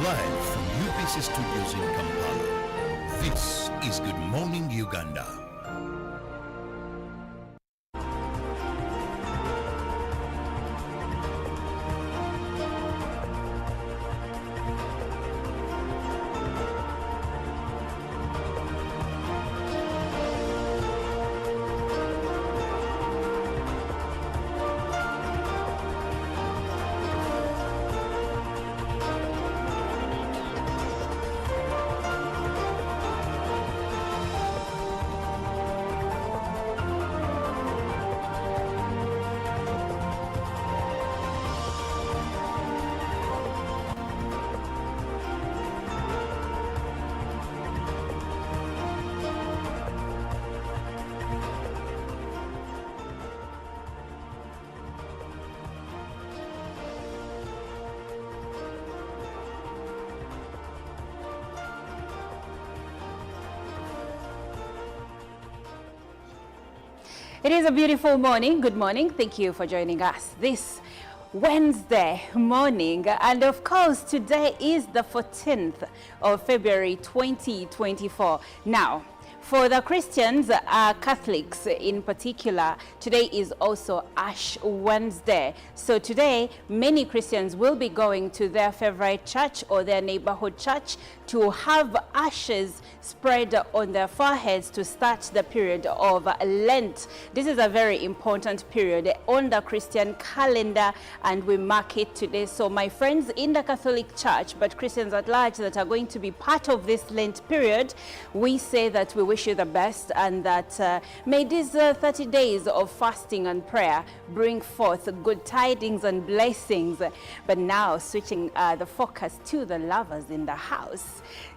Live from UPC Studios in Kampala, this is Good Morning Uganda. It is a beautiful morning. Good morning. Thank you for joining us this Wednesday morning. And of course, today is the 14th of February 2024. Now, for the Christians, Catholics in particular, today is also Ash Wednesday. So today, many Christians will be going to their favorite church or their neighborhood church to have ashes spread on their foreheads to start the period of Lent. This is a very important period on the Christian calendar, and we mark it today. So my friends in the Catholic Church, but Christians at large that are going to be part of this Lent period, we say that we wish you the best, and that may these 30 days of fasting and prayer bring forth good tidings and blessings. But now switching the focus to the lovers in the house.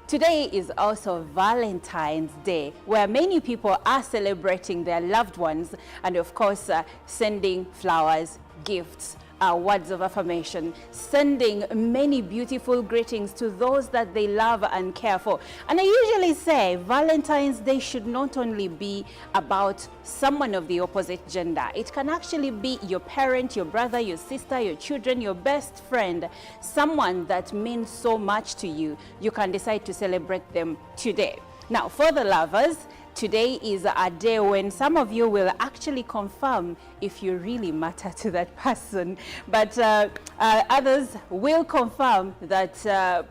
Today is also Valentine's Day, where many people are celebrating their loved ones and of course sending flowers, gifts, words of affirmation, sending many beautiful greetings to those that they love and care for. And I usually say Valentine's Day should not only be about someone of the opposite gender. It can actually be your parent, your brother, your sister, your children, your best friend, someone that means so much to you. You can decide to celebrate them today. Now, for the lovers, today is a day when some of you will actually confirm if you really matter to that person. But others will confirm that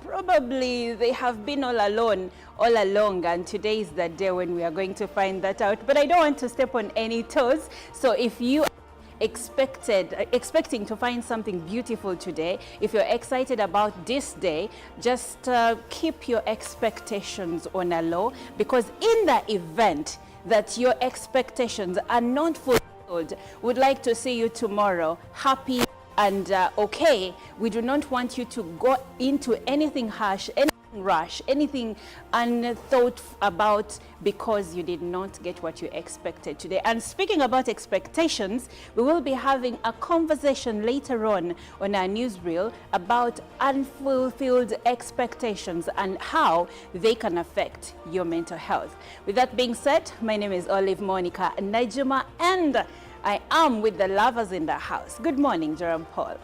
probably they have been all alone all along, and today is the day when we are going to find that out. But I don't want to step on any toes. So if you expecting to find something beautiful today, if you're excited about this day, just keep your expectations on a low, because in the event that your expectations are not fulfilled, we'd like to see you tomorrow happy and okay. We do not want you to go into anything harsh, rush, anything unthought about, because you did not get what you expected today. And speaking about expectations, we will be having a conversation later on our newsreel about unfulfilled expectations and how they can affect your mental health. With that being said, my name is Olive Monica Najuma, and I am with the lovers in the house. Good morning, Jerome Paul.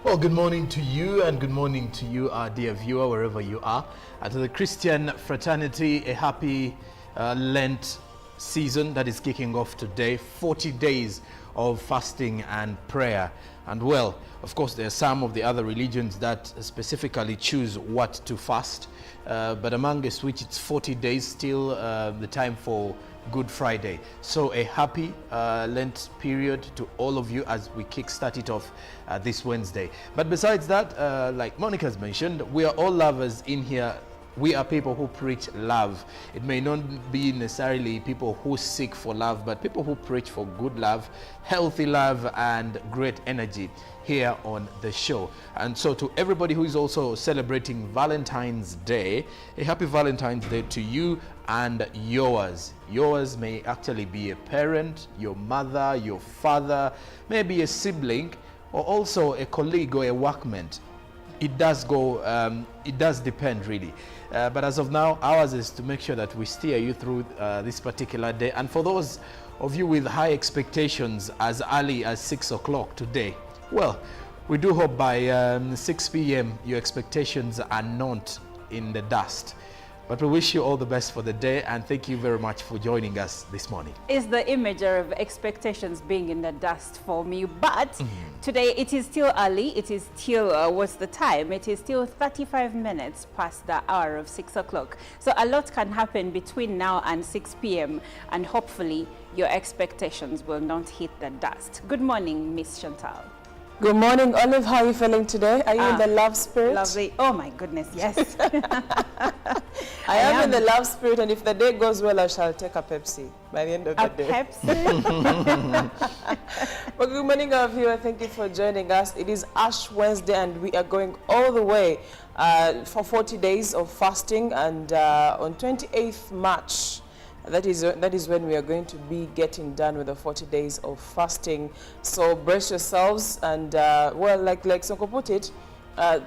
Well, good morning to you, and good morning to you, our dear viewer, wherever you are. And to the Christian fraternity, a happy Lent season that is kicking off today. 40 days of fasting and prayer. And well, of course, there are some of the other religions that specifically choose what to fast. But amongst which it's 40 days, still the time for Good Friday. So a happy Lent period to all of you as we kickstart it off this Wednesday. But besides that, like Monica's mentioned, we are all lovers in here. We are people who preach love. It may not be necessarily people who seek for love, but people who preach for good love, healthy love, and great energy here on the show. And so to everybody who is also celebrating Valentine's Day, a happy Valentine's Day to you and yours. Yours may actually be a parent, your mother, your father, maybe a sibling, or also a colleague or a workmate. It does depend really. But as of now, ours is to make sure that we steer you through this particular day. And for those of you with high expectations as early as 6 o'clock today, well, We do hope by 6 p.m. your expectations are not in the dust. But we wish you all the best for the day, and thank you very much for joining us this morning. Is the imagery of expectations being in the dust for me, but today it is still early. It is still, what's the time? It is still 35 minutes past the hour of 6 o'clock. So a lot can happen between now and 6 p.m. and hopefully your expectations will not hit the dust. Good morning, Miss Chantal. Good morning, Olive. How are you feeling today? Are you in the love spirit? Lovely. Oh my goodness, yes. I am in the love spirit, and if the day goes well, I shall take a Pepsi by the end of the day. A Pepsi? Well, good morning, our viewer. Thank you for joining us. It is Ash Wednesday, and we are going all the way for 40 days of fasting, and on 28th March, that is when we are going to be getting done with the 40 days of fasting. So brace yourselves, and well, like Soko put it,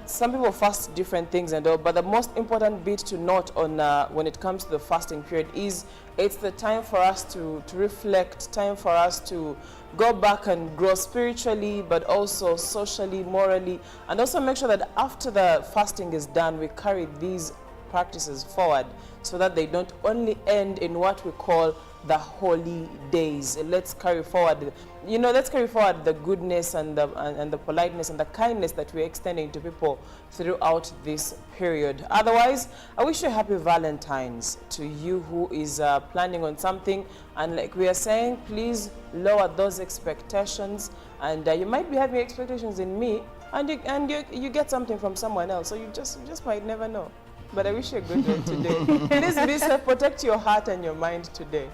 some people fast different things and all, but the most important bit to note on when it comes to the fasting period is it's the time for us to reflect, time for us to go back and grow spiritually, but also socially, morally, and also make sure that after the fasting is done, we carry these practices forward so that they don't only end in what we call the holy days. Let's carry forward, let's carry forward the goodness and the politeness and the kindness that we're extending to people throughout this period. Otherwise, I wish you a happy Valentine's to you who is planning on something. And like we are saying, please lower those expectations. And you might be having expectations in me, and you get something from someone else. So you just might never know. But I wish you a good day today. Please be safe, protect your heart and your mind today.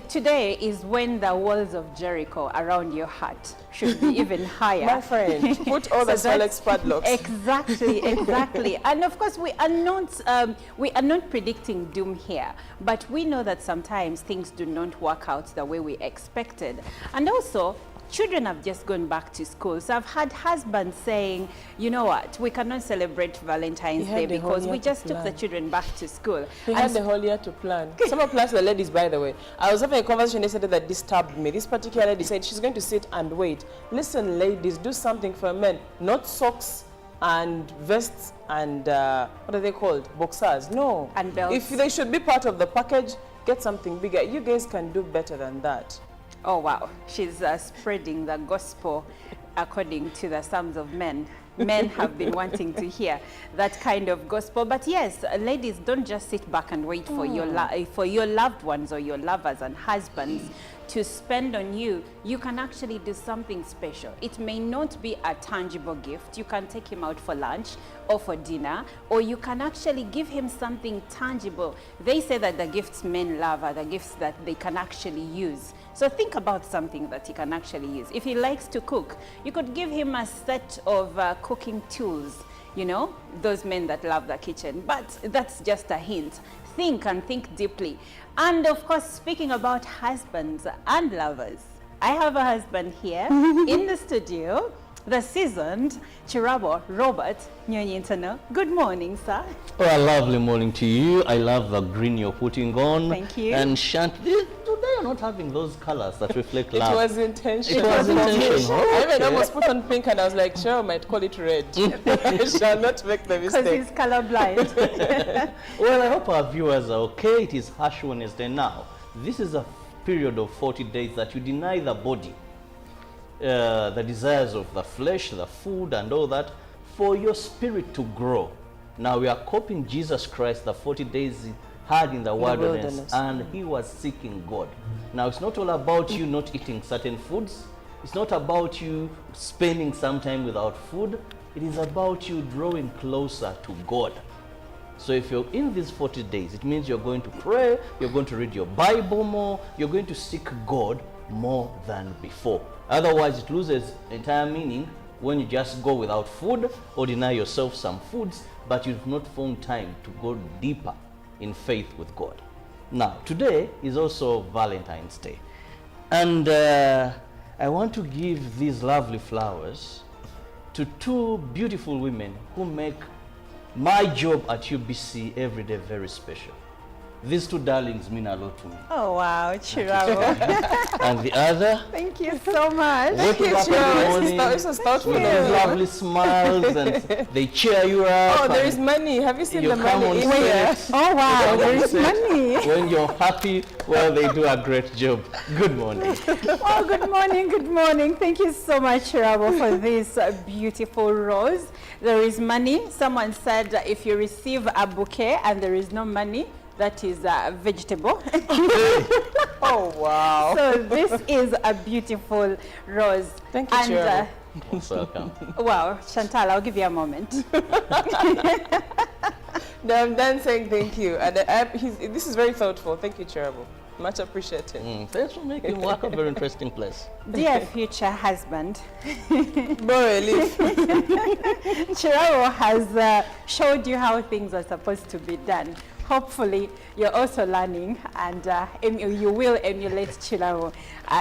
Today is when the walls of Jericho around your heart should be even higher. My friend, put all the Solex padlocks. Exactly. And of course, we are not predicting doom here, but we know that sometimes things do not work out the way we expected. And also, children have just gone back to school. So I've had husbands saying, you know what, we cannot celebrate Valentine's Day because we just took the children back to school. He had the whole year to plan. Someone plans the ladies, by the way. I was having a conversation yesterday that disturbed me. This particular lady said she's going to sit and wait. Listen, ladies, do something for men. Not socks and vests and, what are they called? Boxers. No. And belts. If they should be part of the package, get something bigger. You guys can do better than that. Oh, wow. She's spreading the gospel according to the Psalms of Men. Men have been wanting to hear that kind of gospel. But yes, ladies, don't just sit back and wait for your loved ones or your lovers and husbands to spend on you. You can actually do something special. It may not be a tangible gift. You can take him out for lunch or for dinner, or you can actually give him something tangible. They say that the gifts men love are the gifts that they can actually use. So think about something that he can actually use. If he likes to cook, you could give him a set of cooking tools, those men that love the kitchen. But that's just a hint. Think and think deeply. And of course, speaking about husbands and lovers, I have a husband here in the studio, the seasoned Chirabo Robert Nyonyintano. Good morning, sir. Oh, a lovely morning to you. I love the green you're putting on. Thank you. And today you're not having those colors that reflect love. It was intentional. It was intentional. I even almost put on pink and I was like, Cheryl might call it red. I shall not make the mistake. Because he's colorblind. Well, I hope our viewers are okay. It is Ash Wednesday now. This is a period of 40 days that you deny the body the desires of the flesh, the food and all that, for your spirit to grow. Now we are copying Jesus Christ, the 40 days he had in the wilderness, and he was seeking God. Now it's not all about you not eating certain foods. It's not about you spending some time without food. It is about you drawing closer to God. So if you're in these 40 days, it means you're going to pray, you're going to read your Bible more, you're going to seek God more than before. Otherwise, it loses entire meaning when you just go without food or deny yourself some foods, but you've not found time to go deeper in faith with God. Now, today is also Valentine's Day. And I want to give these lovely flowers to two beautiful women who make my job at UBC every day very special. These two darlings mean a lot to me. Oh, wow, Chirabo. And the other, Thank you so much. waking up in the morning This was thoughtful. with those lovely smiles and they cheer you up. Oh, there and is money. Have you seen you the come money on in here? set. Oh, wow, You come there on is set. money. When you're happy, well, they do a great job. Good morning. Oh, good morning, good morning. Thank you so much, Chirabo, for this beautiful rose. There is money. Someone said if you receive a bouquet and there is no money, that is a vegetable. Oh, wow. So this is a beautiful rose. Thank you, and, Chirabo. Most welcome. wow, Chantal, I'll give you a moment. No, I'm done saying thank you. And this is very thoughtful. Thank you, Chirabo. Much appreciated. Thanks for making work a very interesting place. Dear future husband, Really? Chirabo has showed you how things are supposed to be done. Hopefully, you're also learning, and you will emulate Chirabo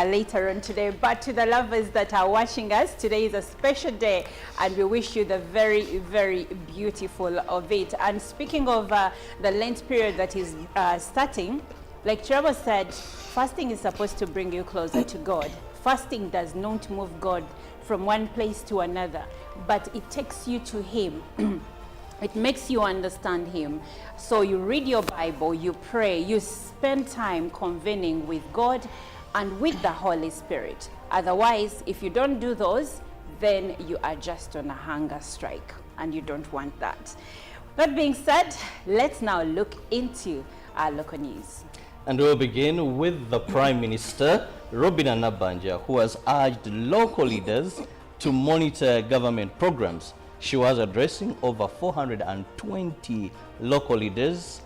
later on today. But to the lovers that are watching us, today is a special day, and we wish you the very, very beautiful of it. And speaking of the Lent period that is starting, like Chirabo said, fasting is supposed to bring you closer to God. Fasting does not move God from one place to another, but it takes you to Him. It makes you understand Him. So you read your Bible, you pray, you spend time convening with God and with the Holy Spirit. Otherwise, if you don't do those, then you are just on a hunger strike, and you don't want that. That being said, let's now look into our local news. And we'll begin with the Prime Minister, Robina Nabanja, who has urged local leaders to monitor government programs. She was addressing over 420 local leaders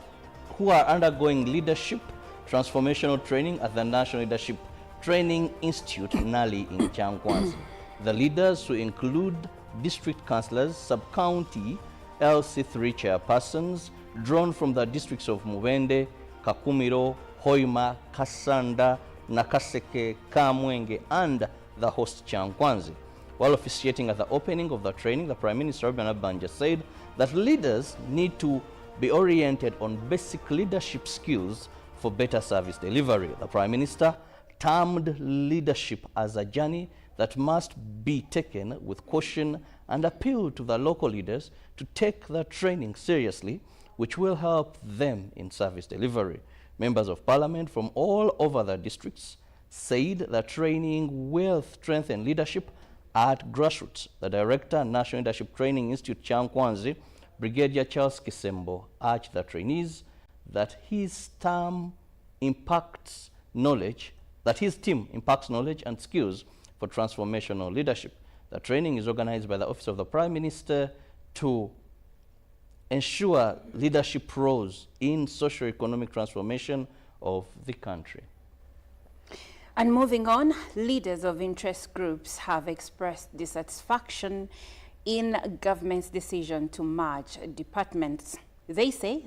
who are undergoing leadership transformational training at the National Leadership Training Institute, NALI, in Changkwanzi. The leaders, who include district councillors, sub-county LC3 chairpersons, drawn from the districts of Mubende, Kakumiro, Hoima, Kasanda, Nakaseke, Kamwenge, and the host Changkwanzi. While officiating at the opening of the training, the Prime Minister Robina Nabanja said that leaders need to be oriented on basic leadership skills for better service delivery. The Prime Minister termed leadership as a journey that must be taken with caution and appealed to the local leaders to take the training seriously, which will help them in service delivery. Members of Parliament from all over the districts said the training will strengthen leadership at grassroots. The Director, National Leadership Training Institute, Changkwanzi, Brigadier Charles Kisembo, urged the trainees that his team impacts knowledge and skills for transformational leadership. The training is organized by the Office of the Prime Minister to ensure leadership roles in socio-economic transformation of the country. And moving on, leaders of interest groups have expressed dissatisfaction in government's decision to merge departments. They say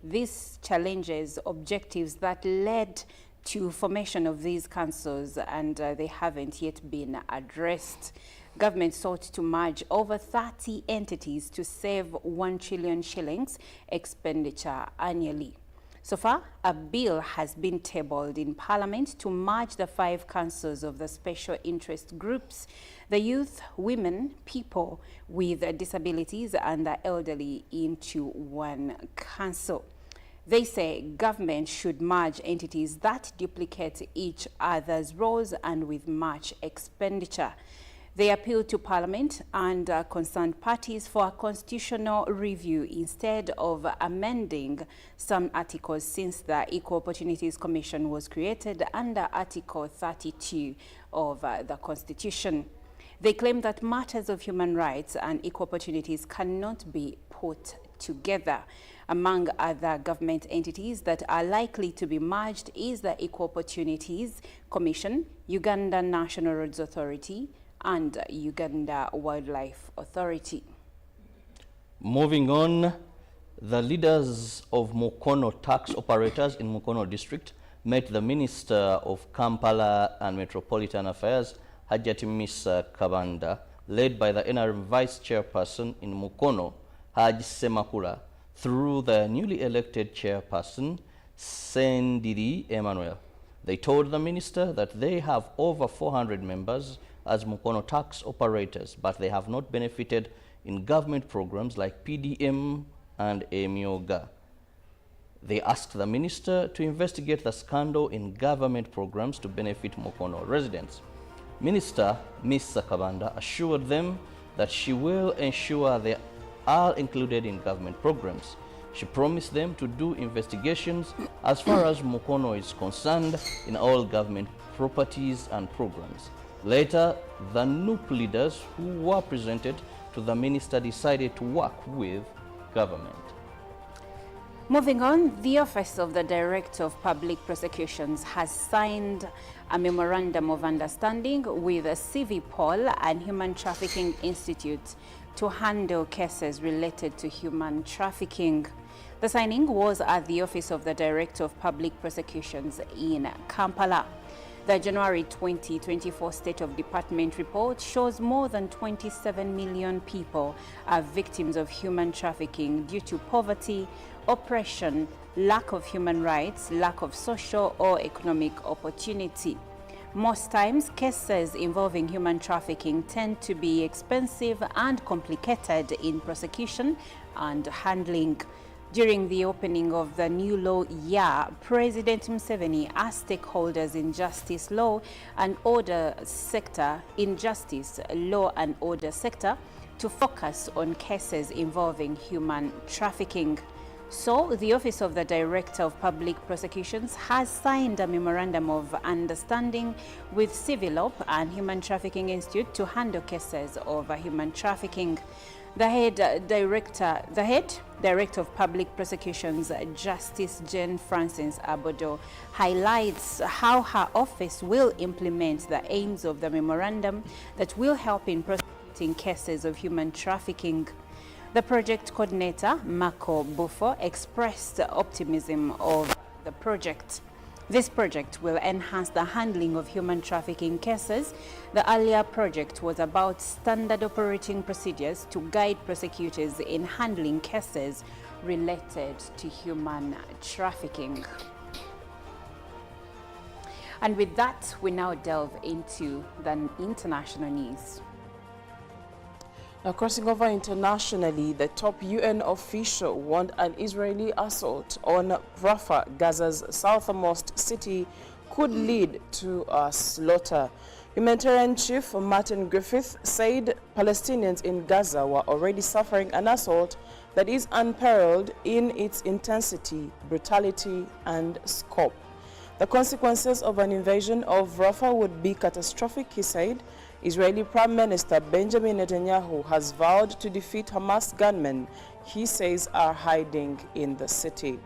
these challenges objectives that led to formation of these councils, and they haven't yet been addressed. Government sought to merge over 30 entities to save 1 trillion shillings expenditure annually. So far, a bill has been tabled in Parliament to merge the 5 councils of the special interest groups, the youth, women, people with disabilities, and the elderly into one council. They say government should merge entities that duplicate each other's roles and with much expenditure. They appealed to Parliament and concerned parties for a constitutional review instead of amending some articles, since the Equal Opportunities Commission was created under Article 32 of the Constitution. They claim that matters of human rights and equal opportunities cannot be put together. Among other government entities that are likely to be merged is the Equal Opportunities Commission, Uganda National Roads Authority, and Uganda Wildlife Authority. Moving on, the leaders of Mukono tax operators in Mukono district met the Minister of Kampala and Metropolitan Affairs, Hajati Misa Kabanda, led by the NRM Vice Chairperson in Mukono, Haji Semakula, through the newly elected chairperson, Sendiri Emmanuel. They told the minister that they have over 400 members as Mukono tax operators, but they have not benefited in government programs like PDM and Emyoga. They asked the minister to investigate the scandal in government programs to benefit Mukono residents. Minister Ms. Sakabanda assured them that she will ensure they are included in government programs. She promised them to do investigations as far as Mukono is concerned in all government properties and programs. Later, the NUP leaders who were presented to the minister decided to work with government. Moving on, the Office of the Director of Public Prosecutions has signed a Memorandum of Understanding with the CIVIPOL and Human Trafficking Institute to handle cases related to human trafficking. The signing was at the Office of the Director of Public Prosecutions in Kampala. The January 2024 State of Department report shows more than 27 million people are victims of human trafficking due to poverty, oppression, lack of human rights, lack of social or economic opportunity. Most times, cases involving human trafficking tend to be expensive and complicated in prosecution and handling. During the opening of the new law year, President Museveni asked stakeholders in justice law and order sector, law and order sector, to focus on cases involving human trafficking. So, the Office of the Director of Public Prosecutions has signed a Memorandum of Understanding with CIVILOP and Human Trafficking Institute to handle cases of human trafficking. The head Director of Public Prosecutions, Justice Jane Francis Abodo, highlights how her office will implement the aims of the memorandum that will help in prosecuting cases of human trafficking. The project coordinator, Marco Buffo, expressed optimism of the project. This project will enhance the handling of human trafficking cases. The earlier project was about standard operating procedures to guide prosecutors in handling cases related to human trafficking. And with that, we now delve into the international news. Now, crossing over internationally, the top UN official warned an Israeli assault on Rafah, Gaza's southernmost city, could lead to a slaughter. Humanitarian Chief Martin Griffiths said Palestinians in Gaza were already suffering an assault that is unparalleled in its intensity, brutality, and scope. The consequences of an invasion of Rafah would be catastrophic, he said. Israeli Prime Minister Benjamin Netanyahu has vowed to defeat Hamas gunmen he says are hiding in the city.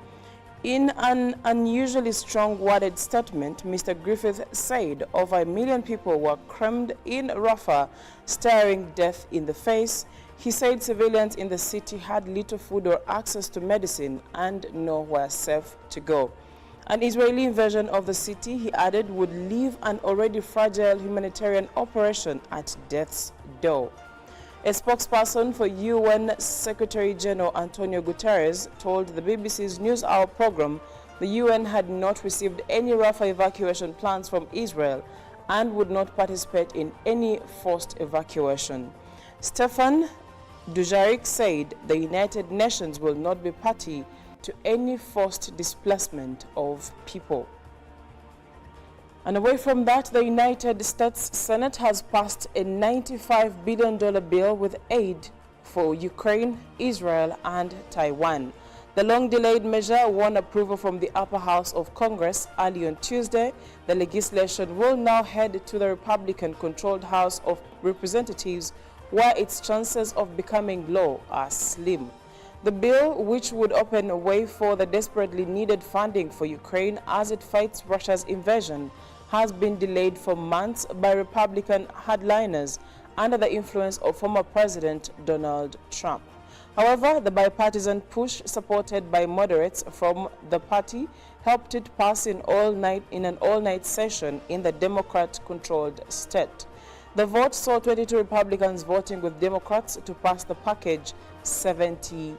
In an unusually strong worded statement, Mr. Griffith said over 1 million people were crammed in Rafah, staring death in the face. He said civilians in the city had little food or access to medicine and nowhere safe to go. An Israeli invasion of the city, he added, would leave an already fragile humanitarian operation at death's door. A spokesperson for UN Secretary General Antonio Guterres told the BBC's NewsHour program the UN had not received any Rafah evacuation plans from Israel and would not participate in any forced evacuation. Stefan Dujarric said the United Nations will not be party to any forced displacement of people. And away from that, the United States Senate has passed a $95 billion bill with aid for Ukraine, Israel, and Taiwan. The long-delayed measure won approval from the upper house of Congress early on Tuesday. The legislation will now head to the Republican-controlled House of Representatives, where its chances of becoming law are slim. The bill, which would open a way for the desperately needed funding for Ukraine as it fights Russia's invasion, has been delayed for months by Republican hardliners under the influence of former President Donald Trump. However, the bipartisan push supported by moderates from the party helped it pass in an all-night session in the Democrat-controlled state. The vote saw 22 Republicans voting with Democrats to pass the package 70-29.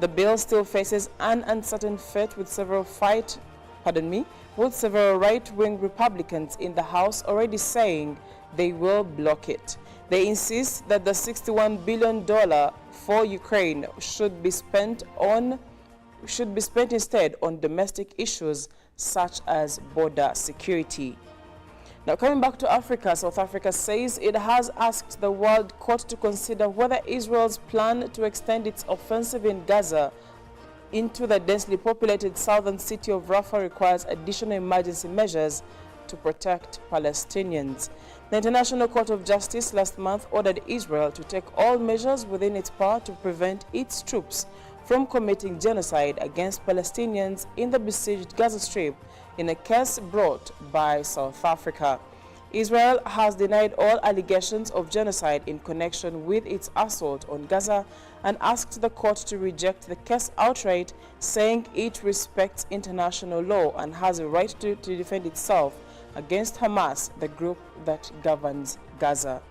The bill still faces an uncertain fate with several right-wing Republicans in the House already saying they will block it. They insist that the $61 billion for Ukraine should be spent instead on domestic issues such as border security. Now, coming back to Africa, South Africa says it has asked the World Court to consider whether Israel's plan to extend its offensive in Gaza into the densely populated southern city of Rafah requires additional emergency measures to protect Palestinians. The International Court of Justice last month ordered Israel to take all measures within its power to prevent its troops from committing genocide against Palestinians in the besieged Gaza Strip in a case brought by South Africa. Israel has denied all allegations of genocide in connection with its assault on Gaza and asked the court to reject the case outright, saying it respects international law and has a right to defend itself against Hamas, the group that governs Gaza.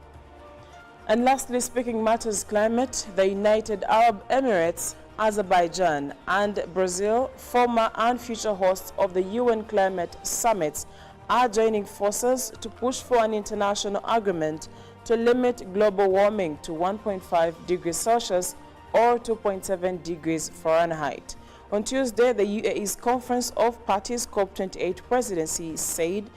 And lastly, speaking matters climate, the United Arab Emirates, Azerbaijan and Brazil, former and future hosts of the UN climate summits, are joining forces to push for an international agreement to limit global warming to 1.5 degrees Celsius or 2.7 degrees Fahrenheit. On Tuesday, the UAE's Conference of Parties COP28 presidency said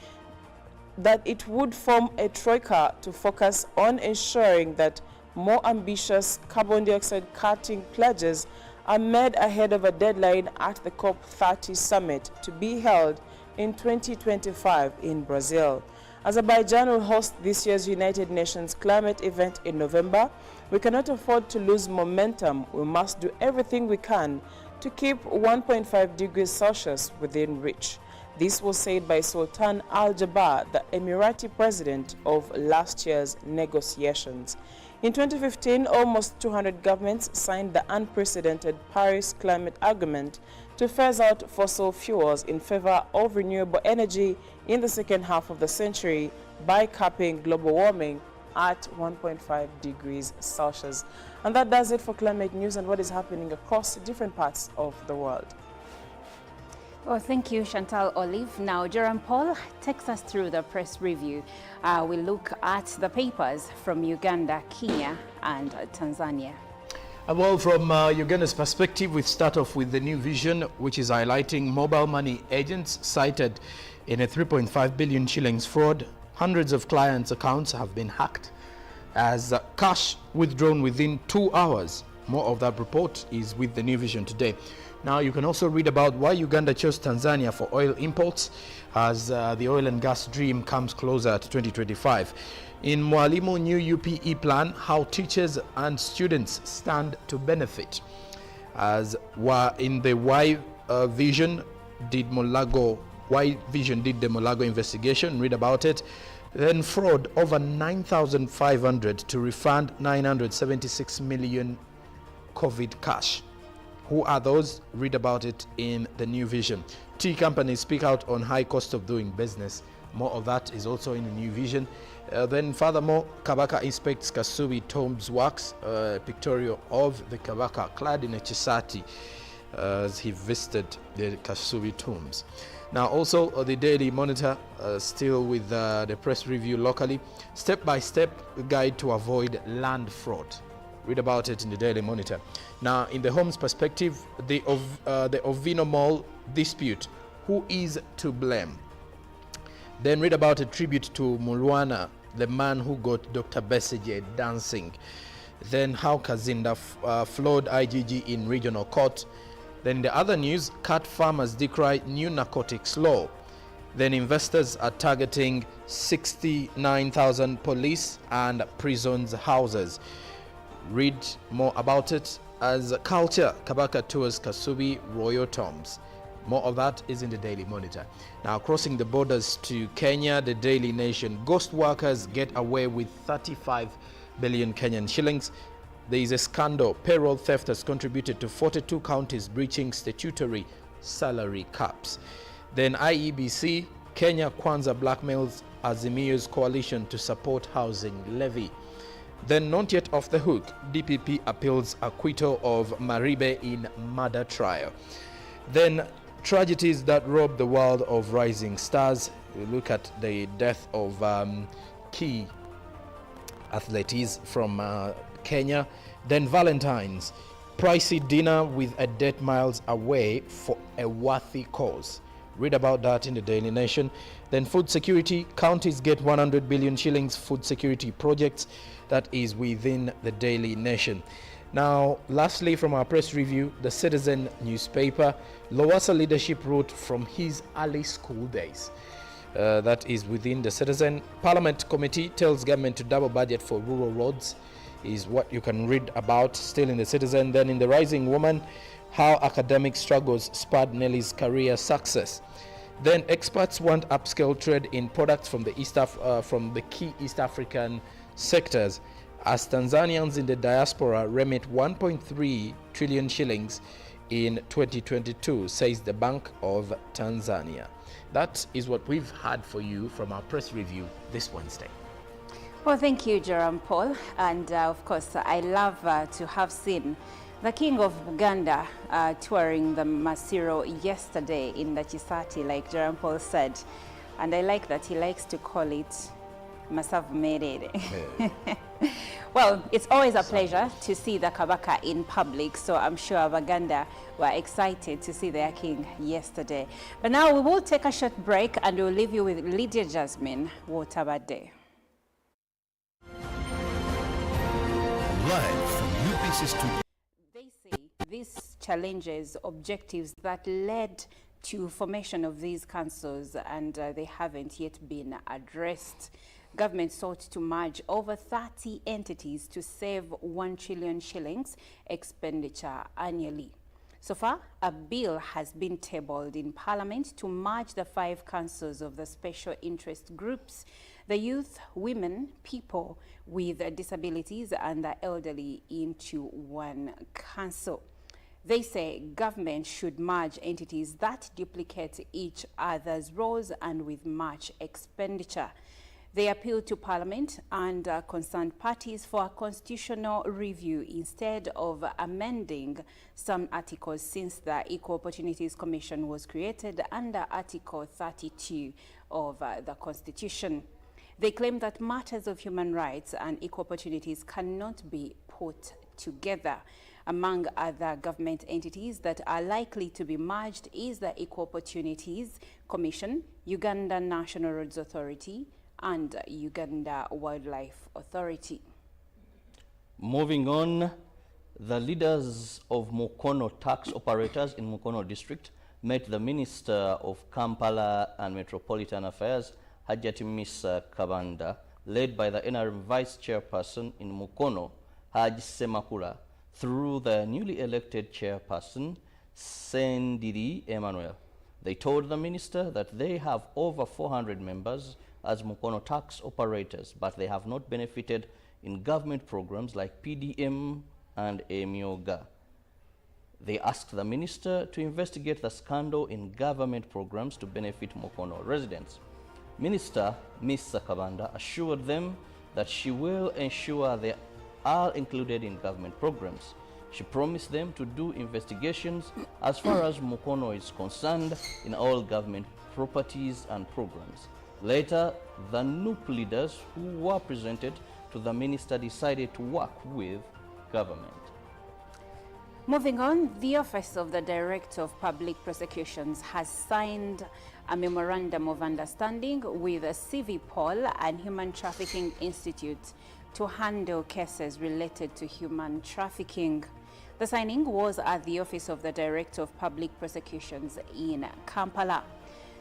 that it would form a troika to focus on ensuring that more ambitious carbon dioxide cutting pledges are made ahead of a deadline at the COP30 summit to be held in 2025 in Brazil. Azerbaijan will host this year's United Nations climate event in November. We cannot afford to lose momentum. We must do everything we can to keep 1.5 degrees Celsius within reach. This was said by Sultan Al Jaber, the Emirati president of last year's negotiations. In 2015, almost 200 governments signed the unprecedented Paris Climate Agreement to phase out fossil fuels in favor of renewable energy in the second half of the century by capping global warming at 1.5 degrees Celsius. And that does it for climate news and what is happening across different parts of the world. Well, thank you, Chantal Olive. Now, Jerome Paul takes us through the press review. We look at the papers from Uganda, Kenya, and Tanzania. Well, from Uganda's perspective, we start off with the new vision, which is highlighting mobile money agents cited in a 3.5 billion shillings fraud. Hundreds of clients' accounts have been hacked as cash withdrawn within 2 hours. More of that report is with the new vision today. Now, you can also read about why Uganda chose Tanzania for oil imports as the oil and gas dream comes closer to 2025. In Mwalimu new UPE plan, how teachers and students stand to benefit. As in the Why Vision did the Molago investigation, read about it. Then fraud over 9,500 to refund 976 million COVID cash. Who are those? Read about it in the new vision. Tea companies speak out on high cost of doing business. More of that is also in the new vision. Then furthermore, Kabaka inspects Kasubi Tomb's works, pictorial of the Kabaka clad in a chisati as he visited the Kasubi tombs. Now also the Daily Monitor, still with the press review locally, step-by-step guide to avoid land fraud. Read about it in the Daily Monitor. Now, in the Home's perspective, the Ovino Mall dispute. Who is to blame? Then read about a tribute to Mulwana, the man who got Dr. Besigye dancing. Then how Kazinda flawed IGG in regional court. Then the other news, cat farmers decry new narcotics law. Then investors are targeting 69,000 police and prisons houses. Read more about it. As culture, Kabaka tours Kasubi royal tombs. More of that is in the Daily Monitor. Now, crossing the borders to Kenya, the Daily Nation, ghost workers get away with 35 billion Kenyan shillings. There is a scandal. Payroll theft has contributed to 42 counties breaching statutory salary caps. Then IEBC, Kenya Kwanza blackmails Azimio's coalition to support housing levy. Then not yet off the hook, DPP appeals acquittal of Maribe in murder trial. Then tragedies that rob the world of rising stars. We look at the death of key athletes from Kenya. Then Valentine's, pricey dinner with a dead miles away for a worthy cause. Read about that in the Daily Nation. Then food security, counties get 100 billion shillings food security projects. That is within the Daily Nation. Now, lastly, from our press review, the Citizen newspaper, Lowassa leadership wrote from his early school days. That is within the Citizen. Parliament committee tells government to double budget for rural roads, is what you can read about still in the Citizen. Then in the Rising Woman, how academic struggles spurred Nelly's career success. Then experts want upscale trade in products from the key East African sectors, as Tanzanians in the diaspora remit 1.3 trillion shillings in 2022, says the Bank of Tanzania. That is what we've had for you from our press review this Wednesday. Well, thank you, Jerome Paul. And of course, I love to have seen the King of Uganda touring the Masiro yesterday in the Chisati, like Jerome Paul said. And I like that he likes to call it Masavu Merere. Well, it's always a pleasure to see the Kabaka in public, so I'm sure Baganda were excited to see their king yesterday. But now we will take a short break and we'll leave you with Lydia Jasmine Watabade. Live from UPC Studio. They say these challenges, objectives that led to formation of these councils, and they haven't yet been addressed. Government sought to merge over 30 entities to save 1 trillion shillings expenditure annually. So far, a bill has been tabled in Parliament to merge the 5 councils of the special interest groups, the youth, women, people with disabilities and the elderly into one council. They say government should merge entities that duplicate each other's roles and with much expenditure. They appeal to Parliament and concerned parties for a constitutional review instead of amending some articles, since the Equal Opportunities Commission was created under Article 32 of the Constitution. They claim that matters of human rights and equal opportunities cannot be put together. Among other government entities that are likely to be merged is the Equal Opportunities Commission, Uganda National Roads Authority, and Uganda Wildlife Authority. Moving on, the leaders of Mukono tax operators in Mukono district met the Minister of Kampala and Metropolitan Affairs, Hajati Misa Kabanda, led by the NRM Vice Chairperson in Mukono, Haji Semakula, through the newly elected Chairperson, Sendiri Emmanuel. They told the Minister that they have over 400 members as Mukono tax operators, but they have not benefited in government programs like PDM and Emioga. They asked the Minister to investigate the scandal in government programs to benefit Mukono residents. Minister Ms. Sakabanda assured them that she will ensure they are included in government programs. She promised them to do investigations as far as Mukono is concerned in all government properties and programs. Later, the NUP leaders who were presented to the minister decided to work with government. Moving on, the Office of the Director of Public Prosecutions has signed a memorandum of understanding with CIVIPOL and Human Trafficking Institute to handle cases related to human trafficking. The signing was at the Office of the Director of Public Prosecutions in Kampala.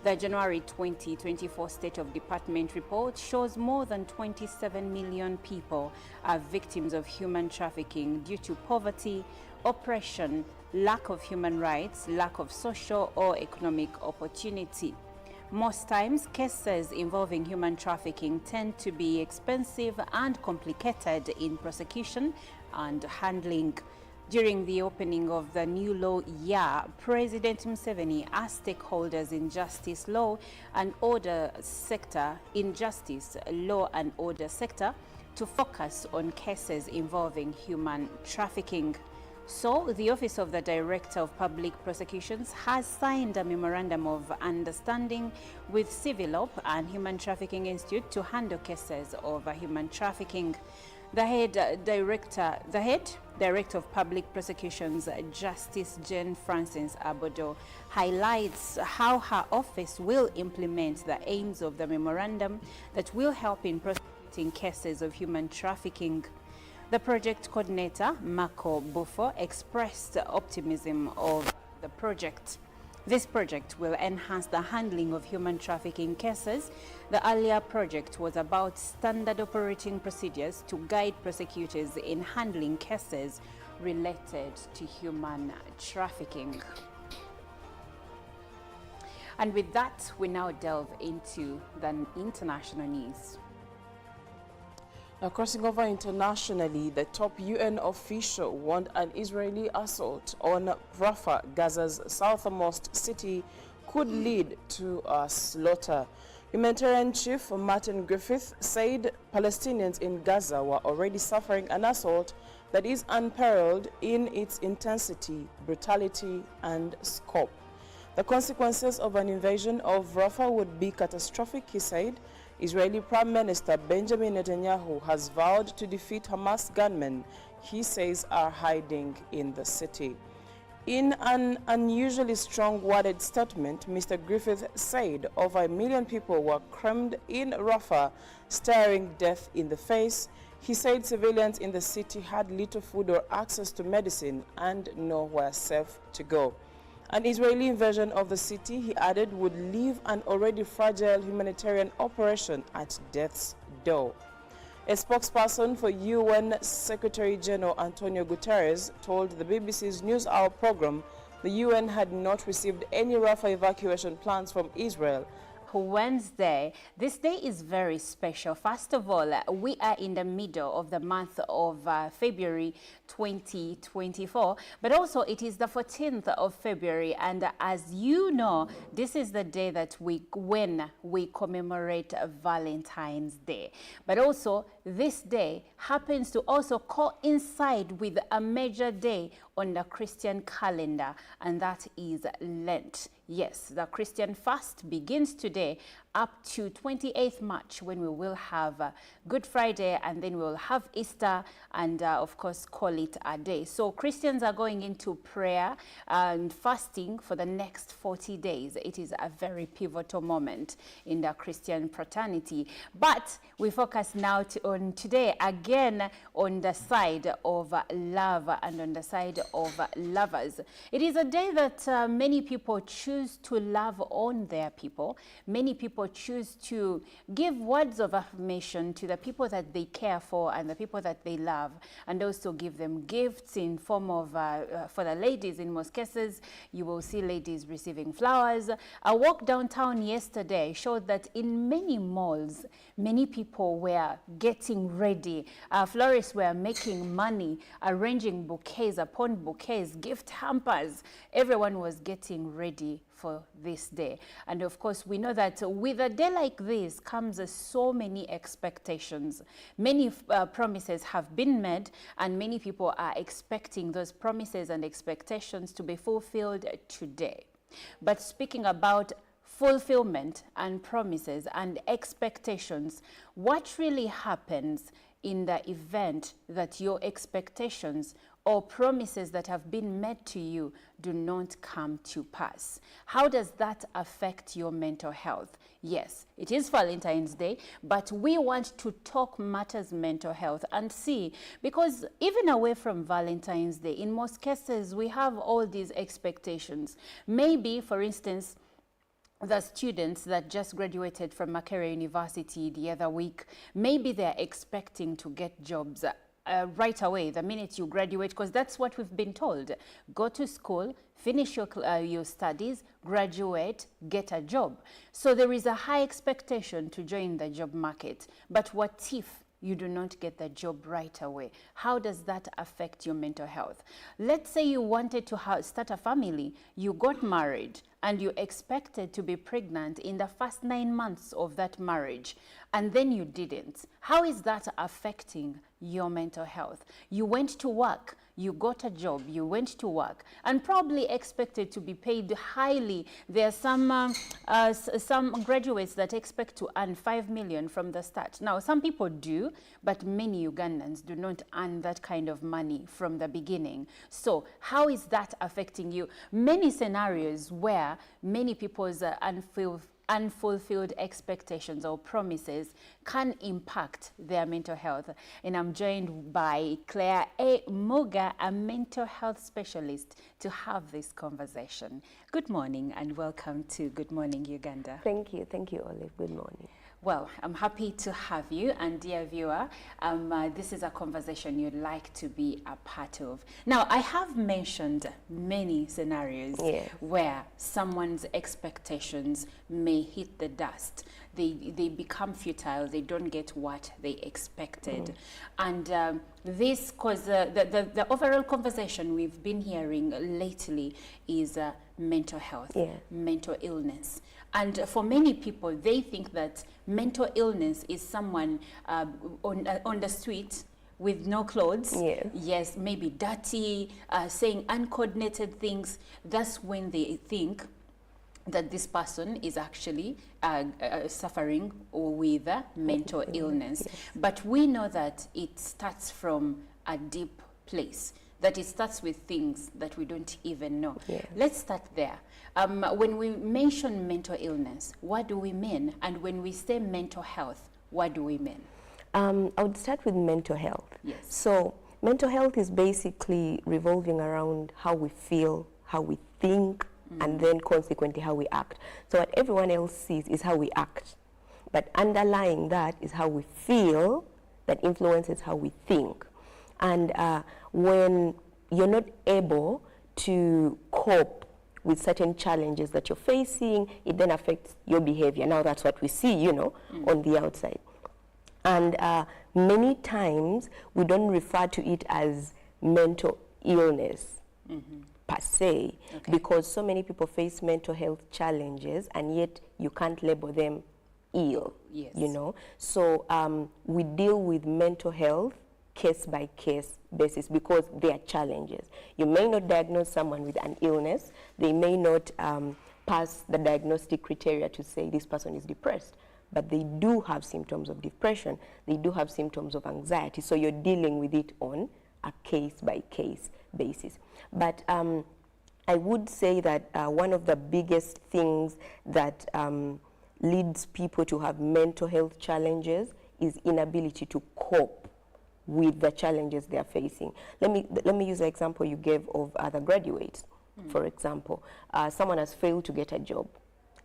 The January 2024 State of Department report shows more than 27 million people are victims of human trafficking due to poverty, oppression, lack of human rights, lack of social or economic opportunity. Most times, cases involving human trafficking tend to be expensive and complicated in prosecution and handling. During the opening of the new law year, President Museveni asked stakeholders in justice, law and order sector, to focus on cases involving human trafficking. So, the Office of the Director of Public Prosecutions has signed a Memorandum of Understanding with Civilop and Human Trafficking Institute to handle cases of human trafficking. The head director of Public Prosecutions, Justice Jane Francis Abodo, highlights how her office will implement the aims of the memorandum that will help in prosecuting cases of human trafficking. The project coordinator, Marco Buffo, expressed optimism of the project. This project will enhance the handling of human trafficking cases. The earlier project was about standard operating procedures to guide prosecutors in handling cases related to human trafficking. And with that, we now delve into the international news. Now, crossing over internationally, the top UN official warned an Israeli assault on Rafah, Gaza's southernmost city, could lead to a slaughter. Humanitarian Chief Martin Griffith said Palestinians in Gaza were already suffering an assault that is unparalleled in its intensity, brutality, and scope. The consequences of an invasion of Rafah would be catastrophic, he said. Israeli Prime Minister Benjamin Netanyahu has vowed to defeat Hamas gunmen he says are hiding in the city. In an unusually strong worded statement, Mr. Griffith said over 1 million people were crammed in Rafah, staring death in the face. He said civilians in the city had little food or access to medicine and nowhere safe to go. An Israeli invasion of the city, he added, would leave an already fragile humanitarian operation at death's door. A spokesperson for UN Secretary General Antonio Guterres told the BBC's NewsHour program the UN had not received any Rafah evacuation plans from Israel. Wednesday. This day is very special. First of all, we are in the middle of the month of February 2024, but also it is the 14th of February, and as you know, this is the day that when we commemorate Valentine's Day. But also this day happens to also coincide with a major day on the Christian calendar, and that is Lent. Yes, the Christian fast begins today up to 28th March, when we will have Good Friday, and then we'll have Easter, and of course call it a day. So Christians are going into prayer and fasting for the next 40 days. It is a very pivotal moment in the Christian fraternity. But we focus now on today, again on the side of love and on the side of lovers. It is a day that many people choose to love on their people. Many people choose to give words of affirmation to the people that they care for and the people that they love, and also give them gifts in form of, for the ladies in most cases, you will see ladies receiving flowers. A walk downtown yesterday showed that in many malls, many people were getting ready. Florists were making money, arranging bouquets upon bouquets, gift hampers. Everyone was getting ready for this day. And of course, we know that with a day like this comes so many expectations. Many promises have been made, and many people are expecting those promises and expectations to be fulfilled today. But speaking about fulfillment and promises and expectations, what really happens in the event that your expectations or promises that have been made to you do not come to pass? How does that affect your mental health? Yes, it is Valentine's Day, but we want to talk matters mental health and see, because even away from Valentine's Day, in most cases, we have all these expectations. Maybe, for instance, the students that just graduated from Makerere University the other week, maybe they're expecting to get jobs right away, the minute you graduate, because that's what we've been told. Go to school, finish your studies, graduate, get a job. So there is a high expectation to join the job market. But what if you do not get the job right away. How does that affect your mental health? Let's say you wanted to start a family, you got married, and you expected to be pregnant in the first 9 months of that marriage, and then you didn't. How is that affecting your mental health? You went to work, you got a job, you went to work, and probably expected to be paid highly. There are some graduates that expect to earn 5 million from the start. Now, some people do, but many Ugandans do not earn that kind of money from the beginning. So how is that affecting you? Many scenarios where many people's unfulfilled expectations or promises can impact their mental health. And I'm joined by Claire A. Muga, a mental health specialist, to have this conversation. Good morning and welcome to Good Morning Uganda. Thank you, Olive. Good morning. Well, I'm happy to have you, and dear viewer, this is a conversation you'd like to be a part of. Now, I have mentioned many scenarios where someone's expectations may hit the dust. They become futile, they don't get what they expected. And this, because the overall conversation we've been hearing lately is mental health, mental illness. And for many people, they think that mental illness is someone on the street with no clothes, yes, maybe dirty, saying uncoordinated things. That's when they think that this person is actually suffering with mental illness. But we know that it starts from a deep place, that it starts with things that we don't even know. Let's start there. When we mention mental illness, what do we mean? And when we say mental health, what do we mean? I would start with mental health. Yes. So mental health is basically revolving around how we feel, how we think, and then consequently how we act. So what everyone else sees is how we act. But underlying that is how we feel that influences how we think. And when you're not able to cope with certain challenges that you're facing, it then affects your behavior. Now that's what we see, on the outside. And many times we don't refer to it as mental illness per se, because so many people face mental health challenges and yet you can't label them ill, So we deal with mental health case by case basis because they are challenges. You may not diagnose someone with an illness. They may not pass the diagnostic criteria to say this person is depressed, but they do have symptoms of depression. They do have symptoms of anxiety. So you're dealing with it on a case by case basis. But I would say that one of the biggest things that leads people to have mental health challenges is inability to cope with the challenges they are facing. Let me use the example you gave of other graduates. For example, someone has failed to get a job.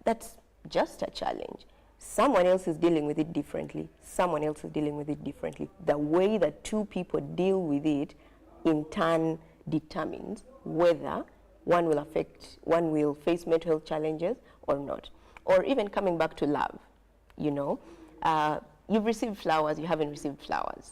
That's just a challenge. Someone else is dealing with it differently. Someone else is dealing with it differently. The way that two people deal with it in turn determines whether one will face mental health challenges or not. Or even coming back to love, you've received flowers, you haven't received flowers.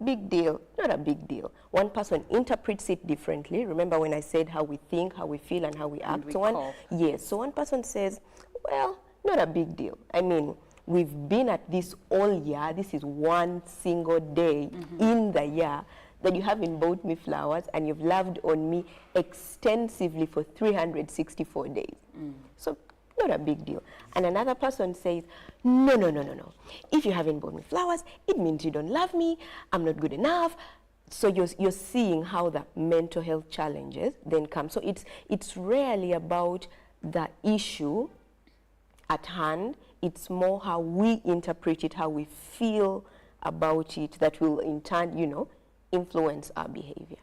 Big deal, not a big deal. One person interprets it differently. Remember when I said how we think, how we feel, and how we act? So one person says, well, not a big deal. I mean, we've been at this all year. This is one single day in the year that you haven't bought me flowers and you've loved on me extensively for 364 days. So not a big deal. And another person says, no. If you haven't bought me flowers, it means you don't love me. I'm not good enough. So you're seeing how the mental health challenges then come. So it's rarely about the issue at hand. It's more how we interpret it, how we feel about it that will in turn, influence our behavior.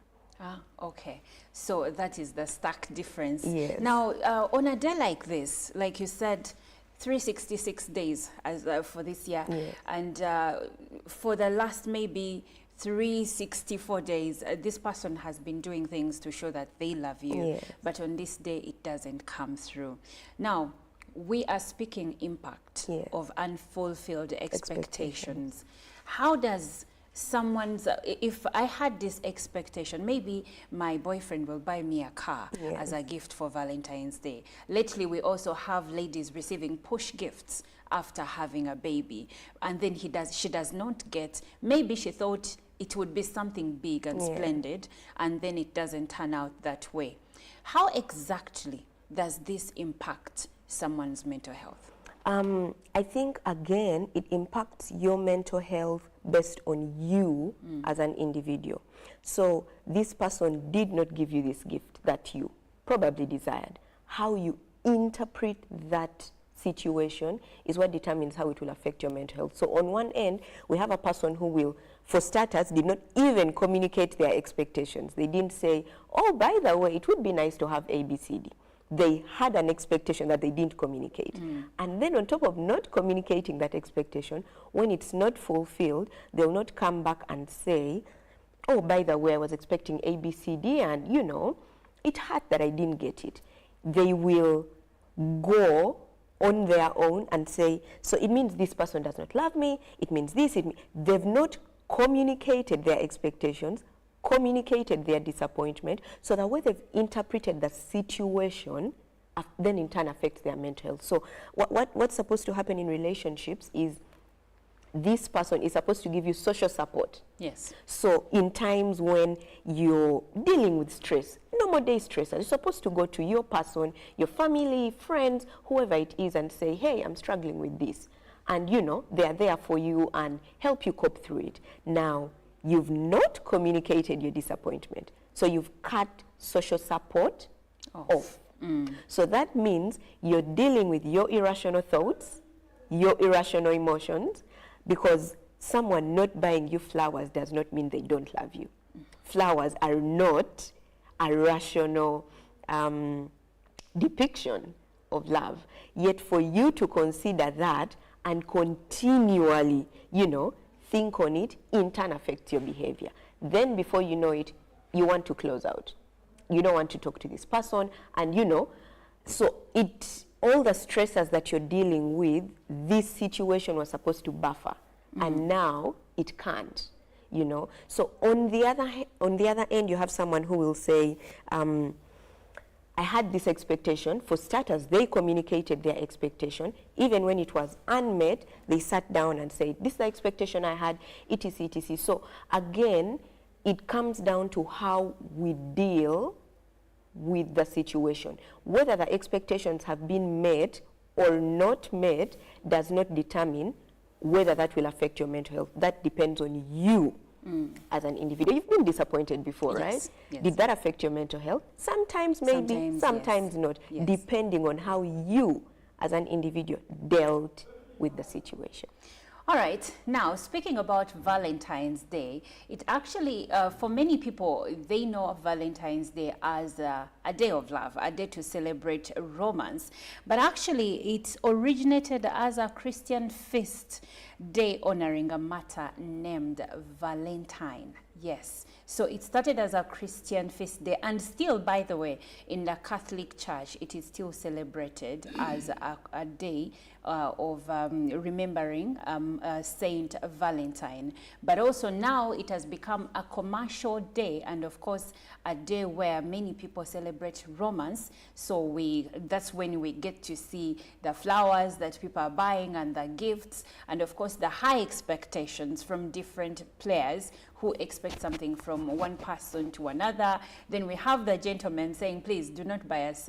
Okay. So that is the stark difference. Yes. Now, on a day like this, like you said, 366 days as for this year, and for the last maybe 364 days, this person has been doing things to show that they love you, but on this day it doesn't come through. Now, we are speaking impact of unfulfilled expectations. how does someone's, if I had this expectation, maybe my boyfriend will buy me a car as a gift for Valentine's Day. Lately, we also have ladies receiving push gifts after having a baby, and then she does not get, maybe she thought it would be something big and splendid, and then it doesn't turn out that way. How exactly does this impact someone's mental health? I think, again, it impacts your mental health based on you as an individual. So this person did not give you this gift that you probably desired. How you interpret that situation is what determines how it will affect your mental health. So on one end, we have a person who will, for starters, did not even communicate their expectations. They didn't say, oh, by the way, it would be nice to have A, B, C, D. They had an expectation that they didn't communicate. And then on top of not communicating that expectation, when it's not fulfilled, they'll not come back and say, oh, by the way, I was expecting A, B, C, D, and, you know, it hurt that I didn't get it. They will go on their own and say, so it means this person does not love me, it means this, they've not communicated their expectations, communicated their disappointment, so the way they've interpreted the situation then in turn affects their mental health. So what's supposed to happen in relationships is this person is supposed to give you social support. Yes. So in times when you're dealing with stress, normal day stressors, you're supposed to go to your person, your family, friends, whoever it is, and say, hey, I'm struggling with this. And, you know, they are there for you and help you cope through it. Now, you've not communicated your disappointment. So you've cut social support off. So that means you're dealing with your irrational thoughts, your irrational emotions, because someone not buying you flowers does not mean they don't love you. Flowers are not a rational depiction of love. Yet for you to consider that and continually, you know, think on it, in turn affects your behavior. Then before you know it, you want to close out. You don't want to talk to this person, and you know, so all the stressors that you're dealing with, this situation was supposed to buffer, and now it can't, you know. So on the other end, you have someone who will say, I had this expectation. For starters, they communicated their expectation. Even when it was unmet, they sat down and said, this is the expectation I had, etc., etc. So again, it comes down to how we deal with the situation. Whether the expectations have been met or not met does not determine whether that will affect your mental health. That depends on you as an individual. You've been disappointed before, right? Yes. Did that affect your mental health? Sometimes maybe, sometimes not, depending on how you as an individual dealt with the situation. All right. Now, speaking about Valentine's Day, it actually, for many people, they know of Valentine's Day as a day of love, a day to celebrate romance. But actually, it originated as a Christian feast day honoring a martyr named Valentine. Yes. So it started as a Christian feast day, and still, by the way, in the Catholic Church, it is still celebrated as a day of remembering Saint Valentine. But also now it has become a commercial day, and of course a day where many people celebrate romance. So that's when we get to see the flowers that people are buying and the gifts, and of course the high expectations from different players who expect something from one person to another. Then we have the gentlemen saying, please do not buy us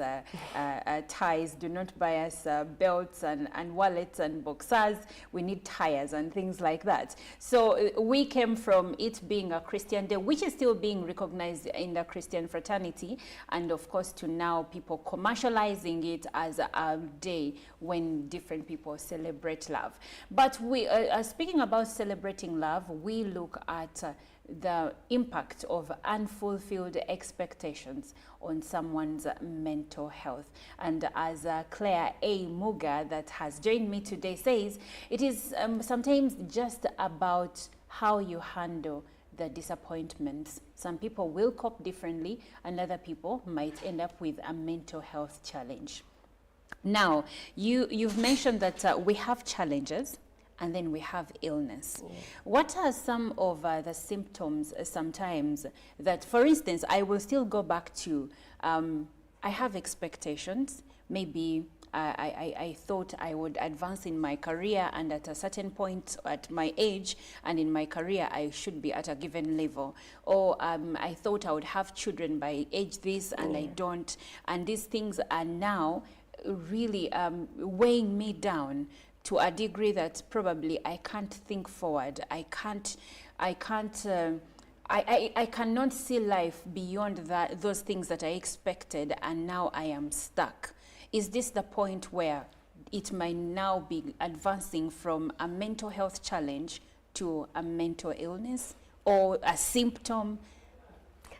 ties, do not buy us belts and wallets and boxers. We need tires and things like that. So we came from it being a Christian day, which is still being recognized in the Christian fraternity, and of course to now people commercializing it as a day when different people celebrate love. But we, speaking about celebrating love, we look at the impact of unfulfilled expectations on someone's mental health. And as Claire A. Muga, that has joined me today, says, it is sometimes just about how you handle the disappointments. Some people will cope differently, and other people might end up with a mental health challenge. Now, you've mentioned that we have challenges and then we have illness. What are some of the symptoms sometimes that, for instance, I will still go back to, I have expectations, maybe I thought I would advance in my career, and at a certain point at my age and in my career, I should be at a given level. Or I thought I would have children by age this, and I don't. And these things are now really weighing me down to a degree that probably I can't think forward. I cannot see life beyond those things that I expected, and now I am stuck. Is this the point where it might now be advancing from a mental health challenge to a mental illness or a symptom?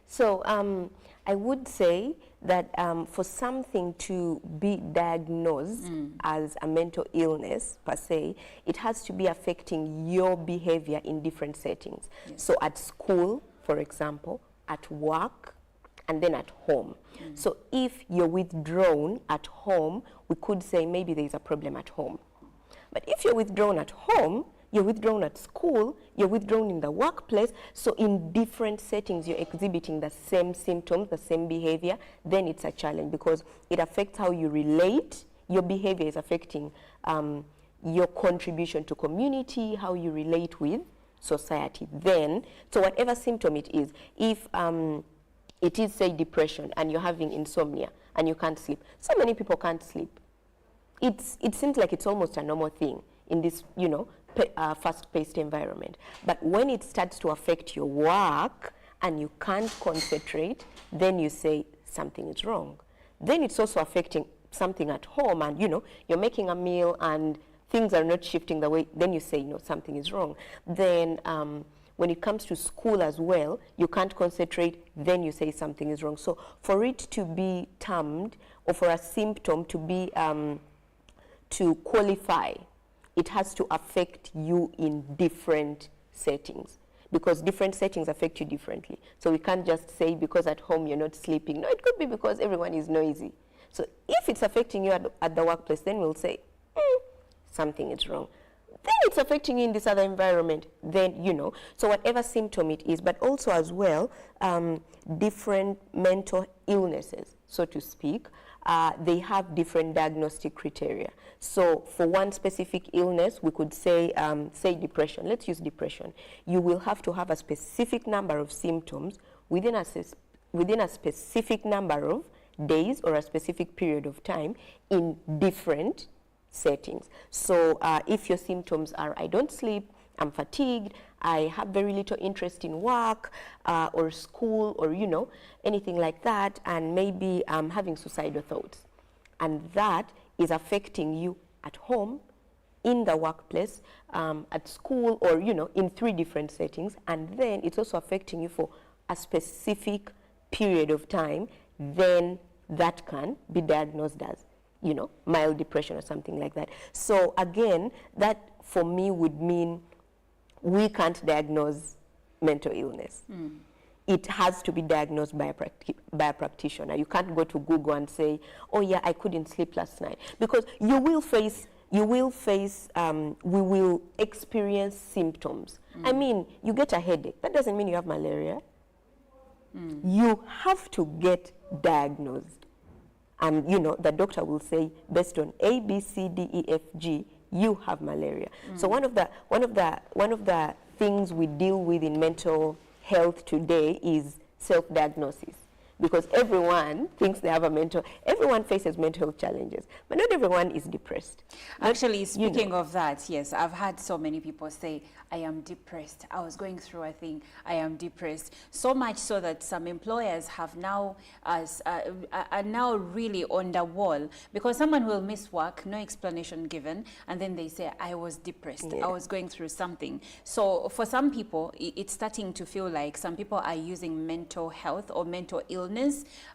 So I would say that for something to be diagnosed as a mental illness per se, it has to be affecting your behavior in different settings. Yes. So at school, for example, at work, and then at home. So if you're withdrawn at home, we could say maybe there is a problem at home. But if you're withdrawn at home, you're withdrawn at school, you're withdrawn in the workplace, so in different settings you're exhibiting the same symptoms, the same behavior, then it's a challenge because it affects how you relate. Your behavior is affecting your contribution to community, how you relate with society. Then, so whatever symptom it is, if it is, say, depression, and you're having insomnia, and you can't sleep. So many people can't sleep. It seems like it's almost a normal thing in this, fast-paced environment. But when it starts to affect your work, and you can't concentrate, then you say something is wrong. Then it's also affecting something at home, and, you're making a meal, and things are not shifting the way, then you say, something is wrong. Then, when it comes to school as well, you can't concentrate, then you say something is wrong. So for it to be termed, or for a symptom to be, to qualify, it has to affect you in different settings, because different settings affect you differently. So we can't just say because at home you're not sleeping. No, it could be because everyone is noisy. So if it's affecting you at the workplace, then we'll say, something is wrong. Then it's affecting you in this other environment, then, so whatever symptom it is, but also as well, different mental illnesses, so to speak, they have different diagnostic criteria. So for one specific illness, we could say, depression. Let's use depression. You will have to have a specific number of symptoms within a specific number of days or a specific period of time in different settings. So if your symptoms are, I don't sleep, I'm fatigued, I have very little interest in work or school or, anything like that, and maybe I'm having suicidal thoughts. And that is affecting you at home, in the workplace, at school, or, in 3 different settings. And then it's also affecting you for a specific period of time, then that can be diagnosed as mild depression or something like that. So again, that for me would mean we can't diagnose mental illness. It has to be diagnosed by a practitioner. You can't go to Google and say, oh yeah, I couldn't sleep last night. Because we will experience symptoms. I mean, you get a headache. That doesn't mean you have malaria. You have to get diagnosed. And the doctor will say, based on A, B, C, D, E, F, G, you have malaria. So one of the things we deal with in mental health today is self-diagnosis. Because everyone thinks they have everyone faces mental health challenges, but not everyone is depressed. Actually, speaking of that, yes, I've had so many people say, I am depressed. I was going through a thing, I am depressed. So much so that some employers have now, are now really on the wall, because someone will miss work, no explanation given, and then they say, I was depressed, I was going through something. So for some people, it's starting to feel like some people are using mental health or mental illness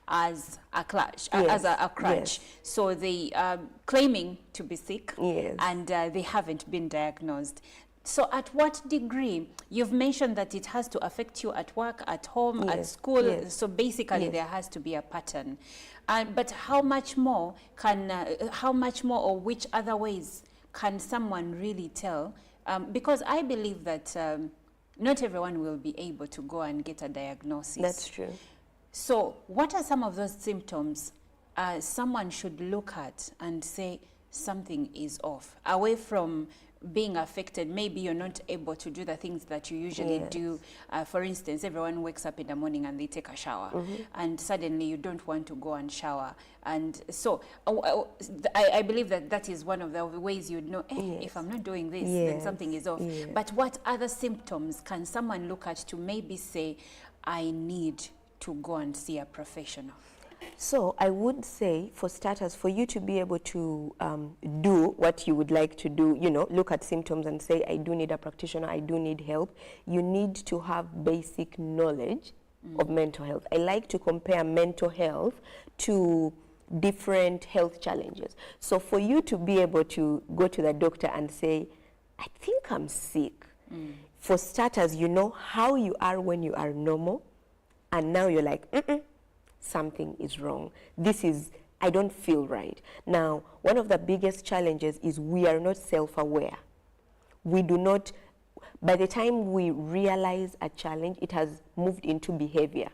as a crutch, Yes. So they are claiming to be sick, Yes. and they haven't been diagnosed. So at what degree? You've mentioned that it has to affect you at work, at home, at school. Yes. So basically there has to be a pattern. But how much more or which other ways can someone really tell because I believe that not everyone will be able to go and get a diagnosis. That's true. So what are some of those symptoms someone should look at and say something is off, away from being affected? Maybe you're not able to do the things that you usually do. For instance, everyone wakes up in the morning and they take a shower, and suddenly you don't want to go and shower. And so I believe that that is one of the ways you'd know, if I'm not doing this, then something is off. But what other symptoms can someone look at to maybe say, I need to go and see a professional? So I would say, for starters, for you to be able to do what you would like to do, you know, look at symptoms and say, I do need a practitioner, I do need help, you need to have basic knowledge of mental health. I like to compare mental health to different health challenges. So for you to be able to go to the doctor and say, I think I'm sick, for starters, you know how you are when you are normal, and now you're like, something is wrong. This is, I don't feel right. Now, one of the biggest challenges is we are not self-aware. We do not, by the time we realize a challenge, it has moved into behavior.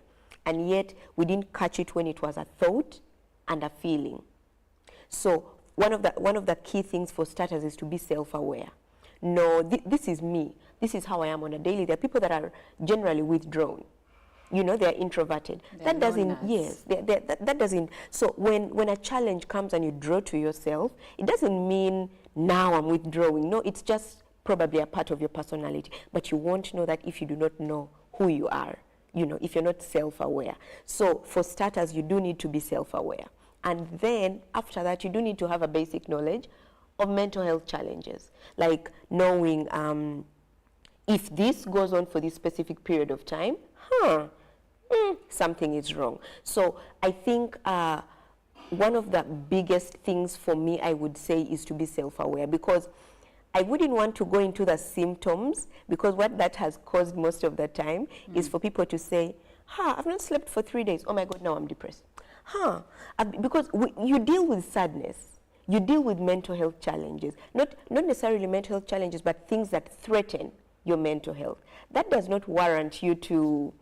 And yet, we didn't catch it when it was a thought and a feeling. So, one of the key things for starters is to be self-aware. No, this is me. This is how I am on a daily. There are people that are generally withdrawn. You know, they're introverted. That doesn't, that doesn't. So when a challenge comes and you draw to yourself, it doesn't mean now I'm withdrawing. No, it's just probably a part of your personality. But you won't know that if you do not know who you are, you know, if you're not self-aware. So for starters, you do need to be self-aware. And then after that, you do need to have a basic knowledge of mental health challenges, like knowing if this goes on for this specific period of time, something is wrong. So I think one of the biggest things for me, I would say, is to be self-aware, because I wouldn't want to go into the symptoms, because what that has caused most of the time is for people to say, I've not slept for 3 days. Oh my God, now I'm depressed. Because you deal with sadness. You deal with mental health challenges. Not necessarily mental health challenges, but things that threaten your mental health. That does not warrant you to,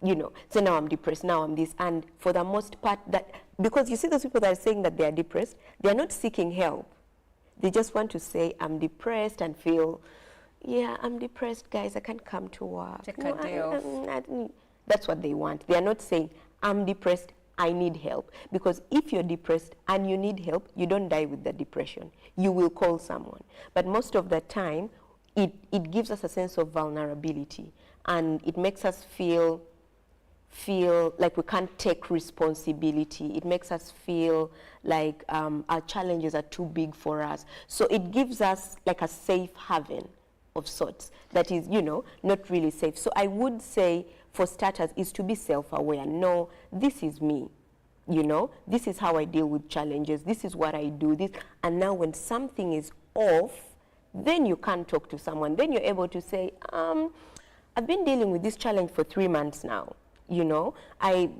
you know, say, now I'm depressed, now I'm this. And for the most part, that, because you see those people that are saying that they are depressed, they are not seeking help. They just want to say, I'm depressed, and feel, yeah, I'm depressed, guys, I can't come to work. Take a day off. That's what they want. They are not saying, I'm depressed, I need help. Because if you're depressed and you need help, you don't die with the depression. You will call someone. But most of the time, it gives us a sense of vulnerability, and it makes us feel like we can't take responsibility. It makes us feel like our challenges are too big for us. So it gives us like a safe haven of sorts that is, you know, not really safe. So I would say, for starters, is to be self-aware. No, this is me. You know, this is how I deal with challenges. This is what I do. This, and now when something is off, then you can talk to someone. Then you're able to say, I've been dealing with this challenge for 3 months now. You know,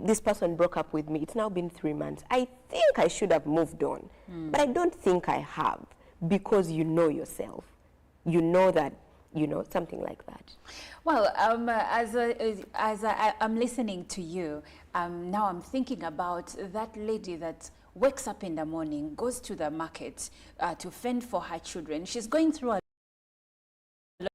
this person broke up with me. It's now been 3 months. I think I should have moved on, but I don't think I have, because you know yourself. You know that, you know, something like that. Well, as I'm listening to you, now I'm thinking about that lady that wakes up in the morning, goes to the market to fend for her children. She's going through a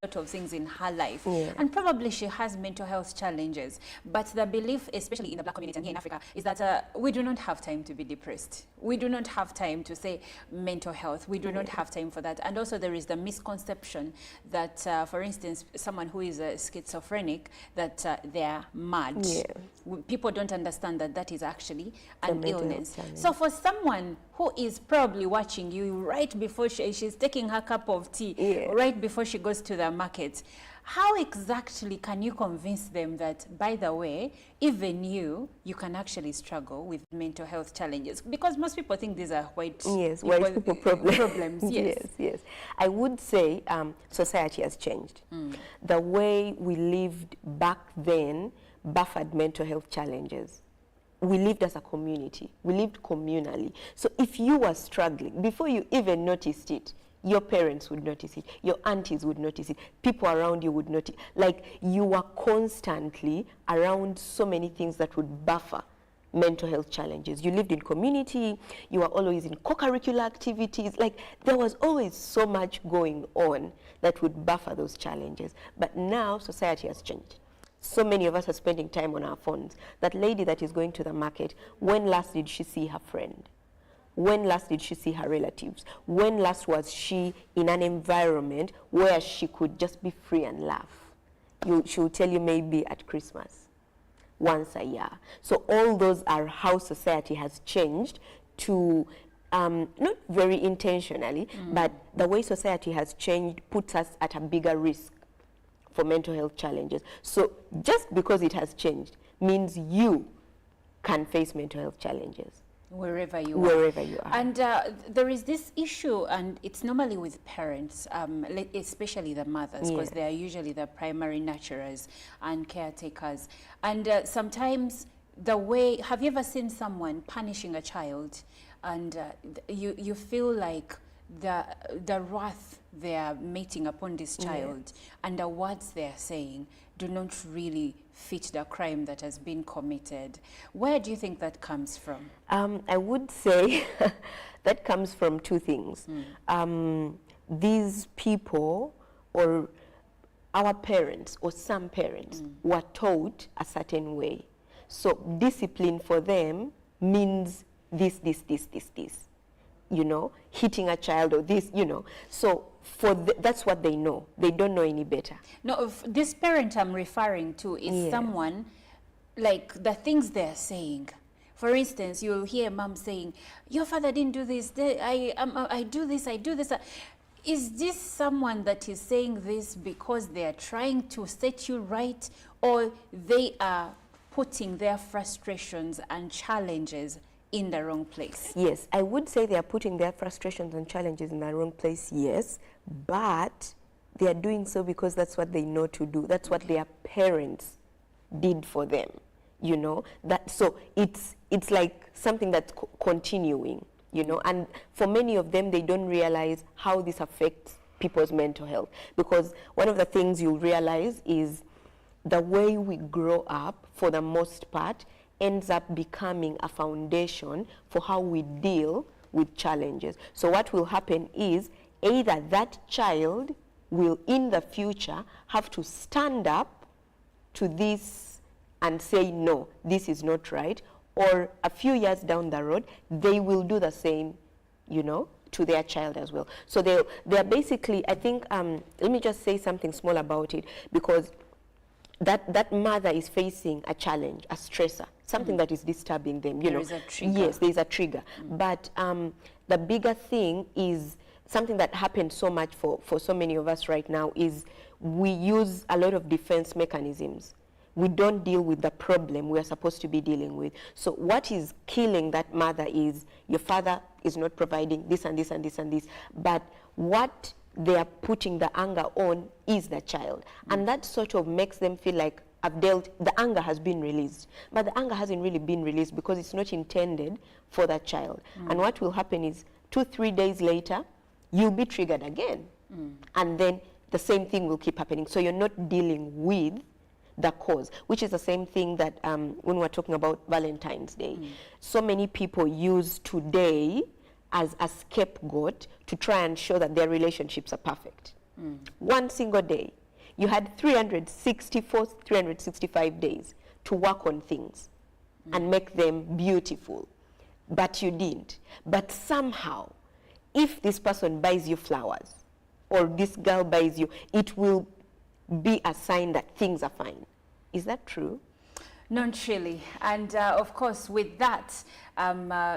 lot of things in her life, and probably she has mental health challenges, but the belief, especially in the Black community and here in Africa, is that we do not have time to be depressed. We do not have time to say mental health. We do not have time for that. And also there is the misconception that, for instance, someone who is schizophrenic, that they are mad. People don't understand that that is actually an illness. So for someone who is probably watching you right before she's taking her cup of tea, right before she goes to the market, how exactly can you convince them that, by the way, even you can actually struggle with mental health challenges? Because most people think these are white people problems. Yes. I would say society has changed. The way we lived back then buffered mental health challenges. We lived as a community. We lived communally. So if you were struggling, before you even noticed it, Your parents would notice it. Your aunties would notice it. People around you would notice. Like, you are constantly around so many things that would buffer mental health challenges. You lived in community. You were always in co-curricular activities. Like, there was always so much going on that would buffer those challenges. But now society has changed. So many of us are spending time on our phones. That lady that is going to the market, when last did she see her friend? When last did she see her relatives? When last was she in an environment where she could just be free and laugh? She will tell you maybe at Christmas, once a year. So all those are how society has changed to, not very intentionally, but the way society has changed puts us at a bigger risk for mental health challenges. So just because it has changed means you can face mental health challenges. Wherever you are. And there is this issue, and it's normally with parents, especially the mothers, because they are usually the primary nurturers and caretakers. And sometimes the way, have you ever seen someone punishing a child, and you feel like the wrath they are meting upon this child and the words they are saying do not really fit the crime that has been committed. Where do you think that comes from? I would say that comes from two things. These people, or our parents, or some parents, were taught a certain way. So discipline for them means this. You know, hitting a child or this, you know. So that's what they know. They don't know any better. No, this parent I'm referring to is someone, like the things they're saying. For instance, you'll hear mom saying, your father didn't do this, I do this, I do this. Is this someone that is saying this because they are trying to set you right, or they are putting their frustrations and challenges in the wrong place? Yes, I would say they are putting their frustrations and challenges in the wrong place, yes, but they are doing so because that's what they know to do. That's what their parents did for them, you know. So it's like something that's continuing, you know, and for many of them, they don't realize how this affects people's mental health, because one of the things you'll realize is the way we grow up, for the most part, ends up becoming a foundation for how we deal with challenges. So what will happen is either that child will in the future have to stand up to this and say, no, this is not right, or a few years down the road, they will do the same, you know, to their child as well. So they're basically, I think, let me just say something small about it, because that mother is facing a challenge, a stressor, something that is disturbing them. You know, there is a trigger. Yes, there is a trigger. But the bigger thing is something that happens so much for so many of us right now is we use a lot of defense mechanisms. We don't deal with the problem we are supposed to be dealing with. So what is killing that mother is your father is not providing this and this and this and this. But what they are putting the anger on is the child. And that sort of makes them feel like the anger has been released. But the anger hasn't really been released because it's not intended for that child. And what will happen is 2-3 days later, you'll be triggered again. And then the same thing will keep happening. So you're not dealing with the cause, which is the same thing that when we're talking about Valentine's Day. So many people use today as a scapegoat to try and show that their relationships are perfect. One single day. You had 364, 365 days to work on things and make them beautiful, but you didn't. But somehow, if this person buys you flowers, or this girl buys you, it will be a sign that things are fine. Is that true? Not really. And of course, with that,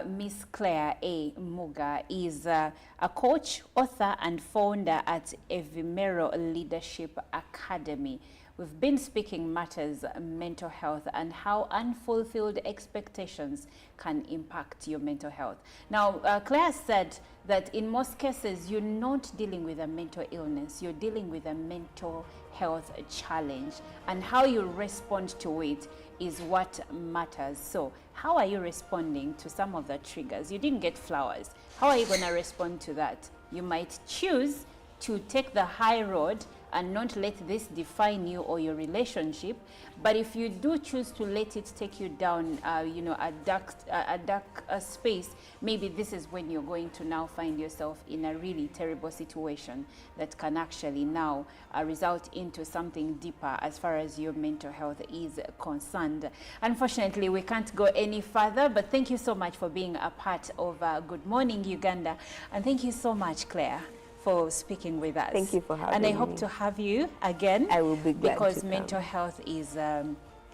Miss Claire A. Muga is a coach, author, and founder at Evimero Leadership Academy. We've been speaking matters mental health and how unfulfilled expectations can impact your mental health. Now, Claire said that in most cases, you're not dealing with a mental illness, you're dealing with a mental health challenge, and how you respond to it is what matters. So how are you responding to some of the triggers? You didn't get flowers. How are you going to respond to that? You might choose to take the high road and not let this define you or your relationship. But if you do choose to let it take you down, a dark space, maybe this is when you're going to now find yourself in a really terrible situation that can actually now result into something deeper as far as your mental health is concerned. Unfortunately, we can't go any further, but thank you so much for being a part of Good Morning Uganda. And thank you so much, Claire, for speaking with us. Thank you for having me. And I me. hope to have you again. I will be glad because to mental come. health is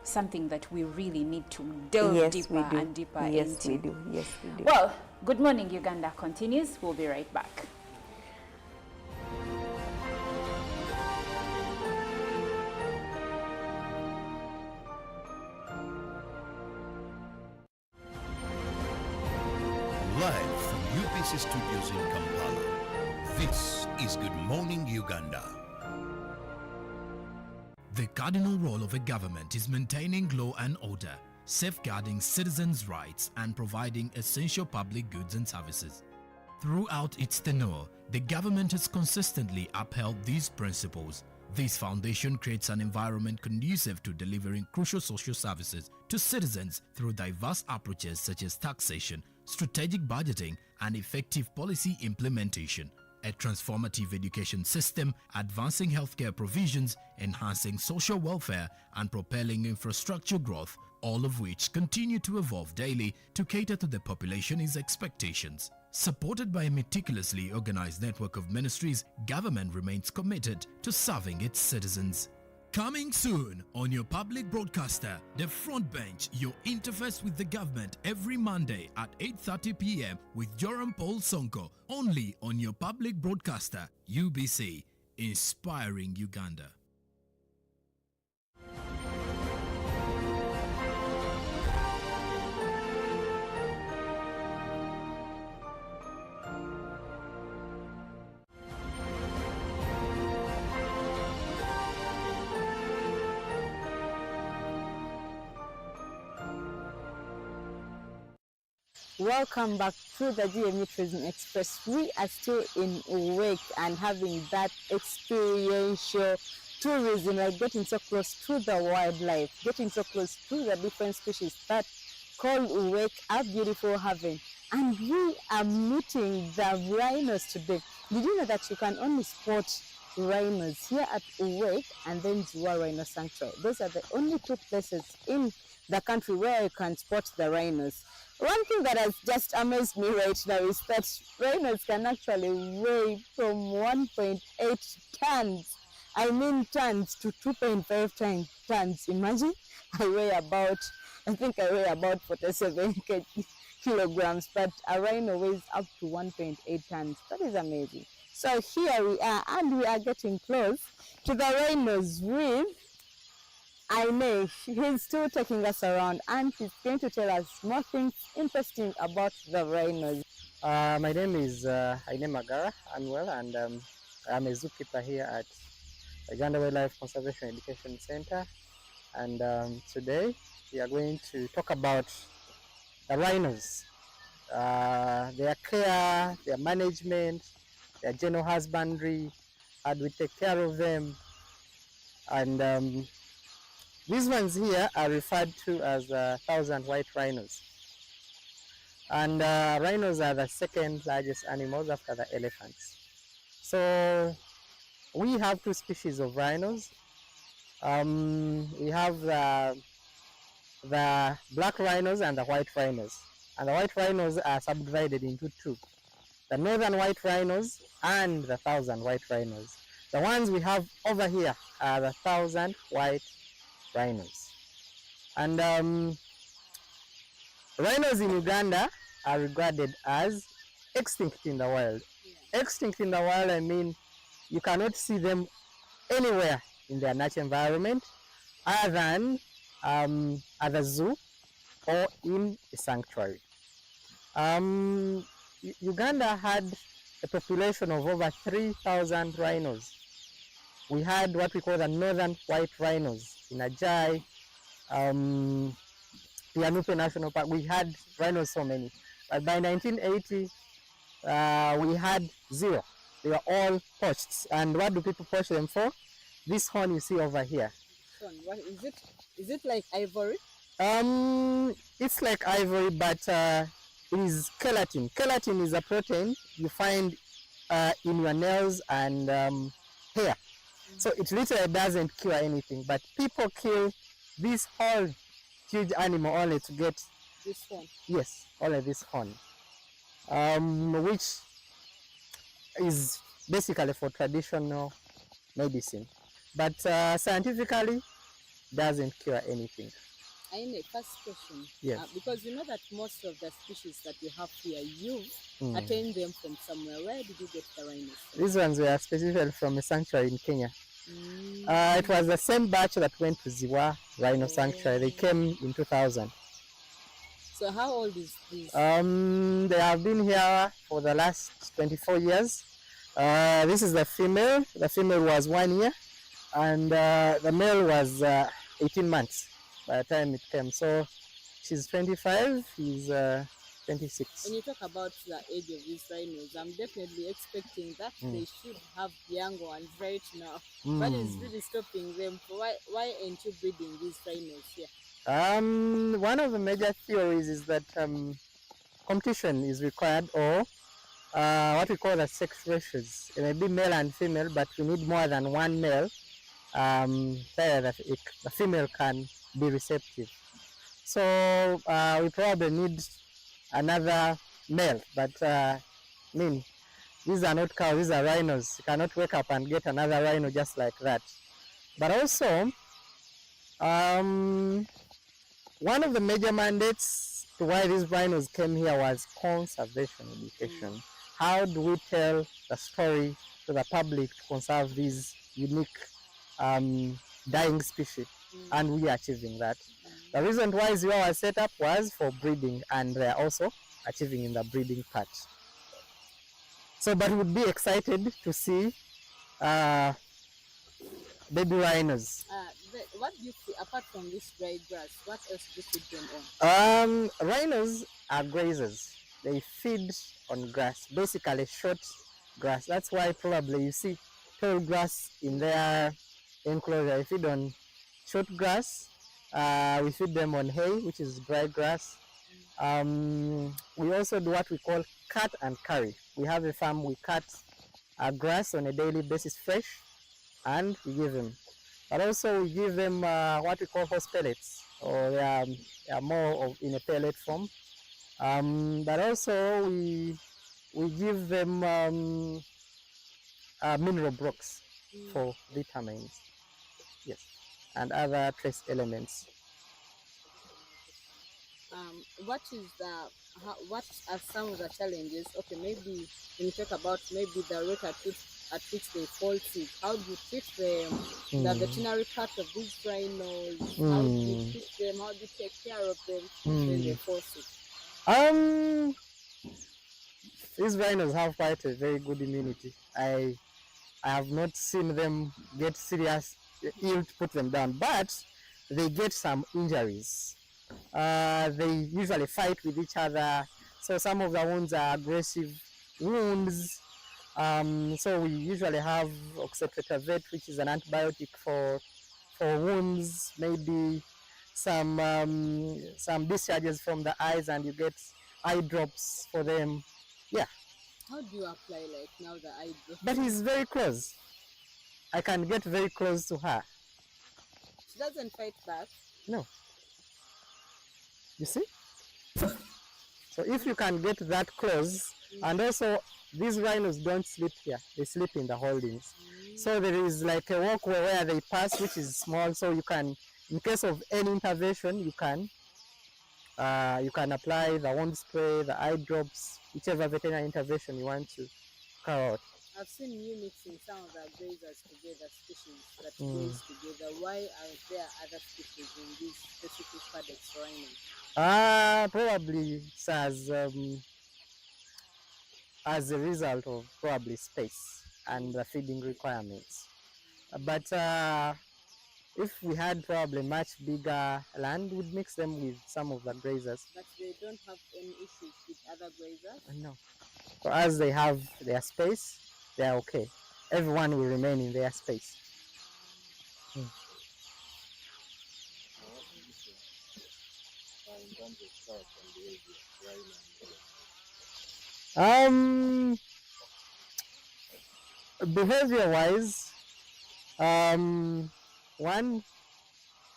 something that we really need to delve Yes, deeper we do. and deeper Yes, into. we do. Yes, we do. Well, Good Morning Uganda continues. We'll be right back. Live from UBC Studios in Kampala, this is Good Morning Uganda. The cardinal role of a government is maintaining law and order, safeguarding citizens' rights and providing essential public goods and services. Throughout its tenure, the government has consistently upheld these principles. This foundation creates an environment conducive to delivering crucial social services to citizens through diverse approaches such as taxation, strategic budgeting, and effective policy implementation. A transformative education system, advancing healthcare provisions, enhancing social welfare, and propelling infrastructure growth, all of which continue to evolve daily to cater to the population's expectations. Supported by a meticulously organized network of ministries, government remains committed to serving its citizens. Coming soon on your public broadcaster, The Front Bench, your interface with the government every Monday at 8:30 p.m. with Joram Paul Sonko, only on your public broadcaster, UBC, inspiring Uganda. Welcome back to the GMU Tourism Express. We are still in Wake and having that experiential tourism, like getting so close to the wildlife, getting so close to the different species that call Wake a beautiful haven. And we are meeting the rhinos today. Did you know that you can only spot rhinos here at Wake and then Zua Rhino Sanctuary? Those are the only two places in the country where you can spot the rhinos. One thing that has just amazed me right now is that rhinos can actually weigh from 1.8 tons, tons, to 2.5 tons. Imagine, I think I weigh about 47 kilograms, but a rhino weighs up to 1.8 tons. That is amazing. So here we are, and we are getting close to the rhinos with Aine. He's still taking us around and he's going to tell us more things interesting about the rhinos. My name is Aine Magara Anwell, and I'm a zookeeper here at Uganda Wildlife Conservation Education Center. And today we are going to talk about the rhinos, their care, their management, their general husbandry, how do we take care of them. And these ones here are referred to as 1,000 white rhinos. And rhinos are the second largest animals after the elephants. So we have two species of rhinos. We have the black rhinos and the white rhinos. And the white rhinos are subdivided into two: the northern white rhinos and the 1,000 white rhinos. The ones we have over here are the 1,000 white rhinos. And rhinos in Uganda are regarded as extinct in the wild. Extinct in the wild, I mean you cannot see them anywhere in their natural environment other than at the zoo or in a sanctuary. Uganda had a population of over 3,000 rhinos. We had what we call the northern white rhinos in Ajai, Pianupe National Park. We had rhinos so many. But by 1980, we had zero. They were all poached. And what do people poach them for? This horn you see over here. What is it? Is it like ivory? It's like ivory, but it is keratin. Keratin is a protein you find in your nails and hair. So it literally doesn't cure anything, but people kill this whole huge animal only to get This one. yes, only this horn, which is basically for traditional medicine, but scientifically doesn't cure anything. Aine, first question. Yes. Because you know that most of the species that you have here, you've attained them from somewhere. Where did you get the rhinos? These ones were specifically from a sanctuary in Kenya. It was the same batch that went to Ziwa Rhino Sanctuary. They came in 2000. So how old is this? They have been here for the last 24 years. This is the female. The female was 1 year, and the male was 18 months by the time it came. So she's 25, he's 26. When you talk about the age of these rhinos, I'm definitely expecting that they should have young ones right now. What is really stopping them? Why aren't you breeding these rhinos here? One of the major theories is that competition is required, or what we call the sex ratios. It may be male and female, but we need more than one male so that the female can be receptive. So we probably need another male, but these are not cows, these are rhinos. You cannot wake up and get another rhino just like that. But also, one of the major mandates to why these rhinos came here was conservation education. How do we tell the story to the public to conserve these unique dying species? And we are achieving that. The reason why Ziwa was set up was for breeding, and they are also achieving in the breeding part. So, but we'd be excited to see baby rhinos. What do you see apart from this dry grass? What else do you feed them on? Rhinos are grazers. They feed on grass, basically short grass. That's why probably you see tall grass in their enclosure. They feed on short grass. We feed them on hay, which is dry grass. We also do what we call cut and carry. We have a farm, we cut grass on a daily basis fresh, and we give them. But also we give them what we call horse pellets, or they are more in a pellet form. But also we give them mineral blocks for vitamins, yes, and other trace elements. What are some of the challenges? Okay, maybe when you talk about maybe the rate at which they fall sick, how do you treat them? The veterinary part of these rhinos, how do you treat them? How do you take care of them when they fall sick? These rhinos have quite a very good immunity. I have not seen them get serious ill to put them down, but they get some injuries. They usually fight with each other, so some of the wounds are aggressive wounds. So we usually have oxytetravet, which is an antibiotic for wounds. Maybe some discharges from the eyes, and you get eye drops for them. Yeah. How do you apply like now the eye drops? But he's very close. I can get very close to her. She doesn't fight back? No. You see? So if you can get that close, and also these rhinos don't sleep here, they sleep in the holdings. So there is like a walkway where they pass, which is small, so you can, in case of any intervention, you can apply the wound spray, the eye drops, whichever veterinary intervention you want to carry out. I've seen you mixing some of the grazers together, species that graze together. Why are there other species in these specific paddocks rhinos? Probably as a result of probably space and the feeding requirements. But if we had probably much bigger land, we'd mix them with some of the grazers. But they don't have any issues with other grazers? No. So as they have their space, they are okay. Everyone will remain in their space. Behavior-wise, one,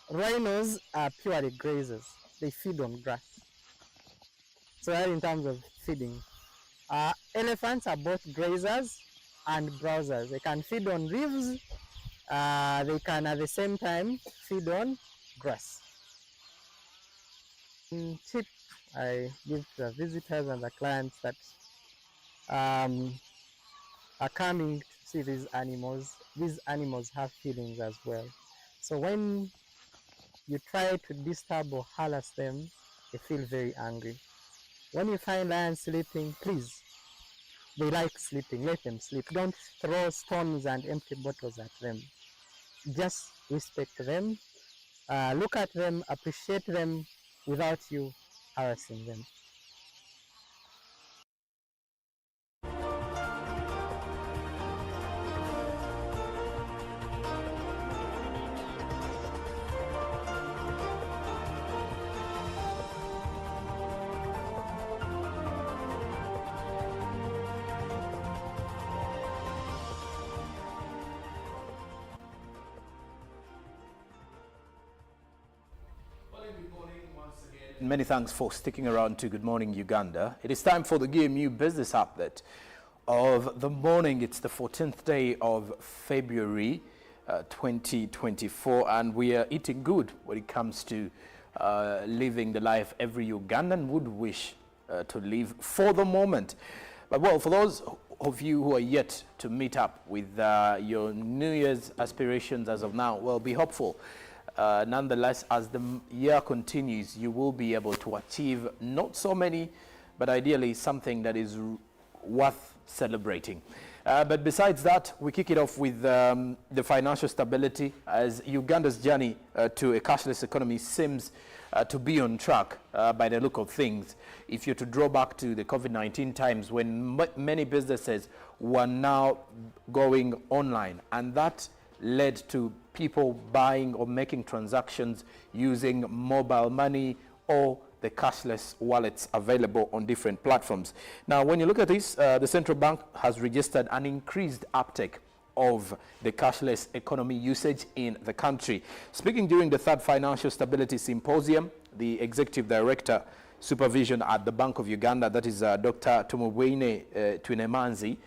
rhinos are purely grazers. They feed on grass. So that in terms of feeding. Elephants are both grazers and browsers. They can feed on leaves. They can at the same time feed on grass. Tip I give to the visitors and the clients that are coming to see these animals have feelings as well. So when you try to disturb or harass them, they feel very angry. When you find lions sleeping, please, they like sleeping, let them sleep. Don't throw stones and empty bottles at them. Just respect them, look at them, appreciate them without you harassing them. Many thanks for sticking around to Good Morning Uganda. It is time for the GMU Business Update of the morning. It's the 14th day of February 2024, and we are eating good when it comes to living the life every Ugandan would wish to live for the moment. But well, for those of you who are yet to meet up with your New Year's aspirations as of now, well, be hopeful. Nonetheless, as the year continues, you will be able to achieve not so many, but ideally something that is worth celebrating. But besides that, we kick it off with the financial stability, as Uganda's journey to a cashless economy seems to be on track by the look of things. If you're to draw back to the COVID-19 times when many businesses were now going online, and that led to people buying or making transactions using mobile money or the cashless wallets available on different platforms. Now, when you look at this, the central bank has registered an increased uptake of the cashless economy usage in the country. Speaking during the third Financial Stability Symposium, the Executive Director Supervision at the Bank of Uganda, that is Dr. Tumubwine Twinemanzi,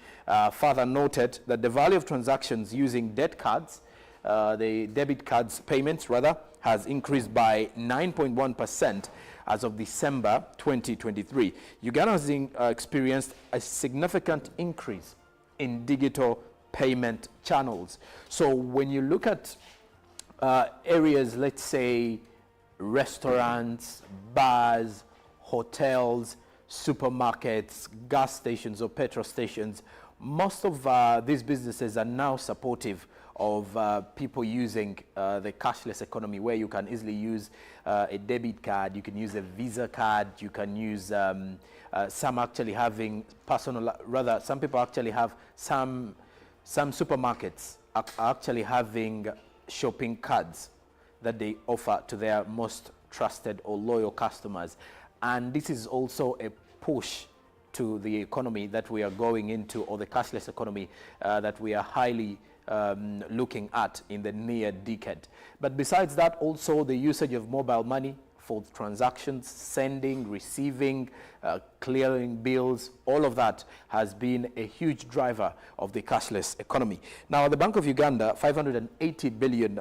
further noted that the value of transactions using debt cards, the debit cards payments rather, has increased by 9.1% as of December 2023. Uganda has experienced a significant increase in digital payment channels. So when you look at areas, let's say restaurants, bars, hotels, supermarkets, gas stations or petrol stations, most of these businesses are now supportive of people using the cashless economy, where you can easily use a debit card, you can use a Visa card, you can use some actually having personal, rather some people actually have some supermarkets are actually having shopping cards that they offer to their most trusted or loyal customers. And this is also a push to the economy that we are going into, or the cashless economy that we are highly looking at in the near decade. But besides that, also the usage of mobile money for transactions, sending, receiving, clearing bills, all of that has been a huge driver of the cashless economy. Now, at the Bank of Uganda, 580 billion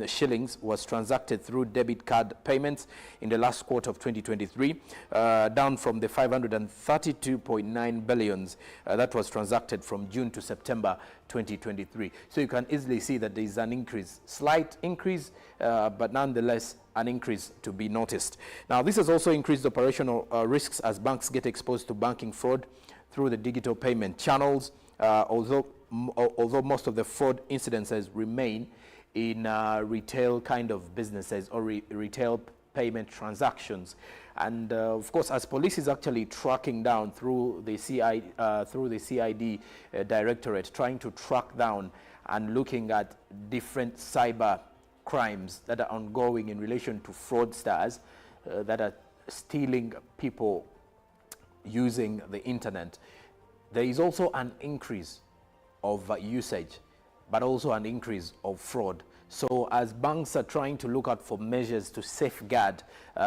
shillings was transacted through debit card payments in the last quarter of 2023, down from the 532.9 billions that was transacted from June to September 2023. So you can easily see that there is an increase, slight increase, but nonetheless an increase to be noticed. Now, this has also increased operational risks as banks get exposed to banking fraud through the digital payment channels, although most of the fraud incidences remain in retail kind of businesses or retail payment transactions. And of course, as police is actually tracking down through the CID directorate, trying to track down and looking at different cyber crimes that are ongoing in relation to fraudsters that are stealing people using the internet. There is also an increase of usage, but also an increase of fraud. So as banks are trying to look out for measures to safeguard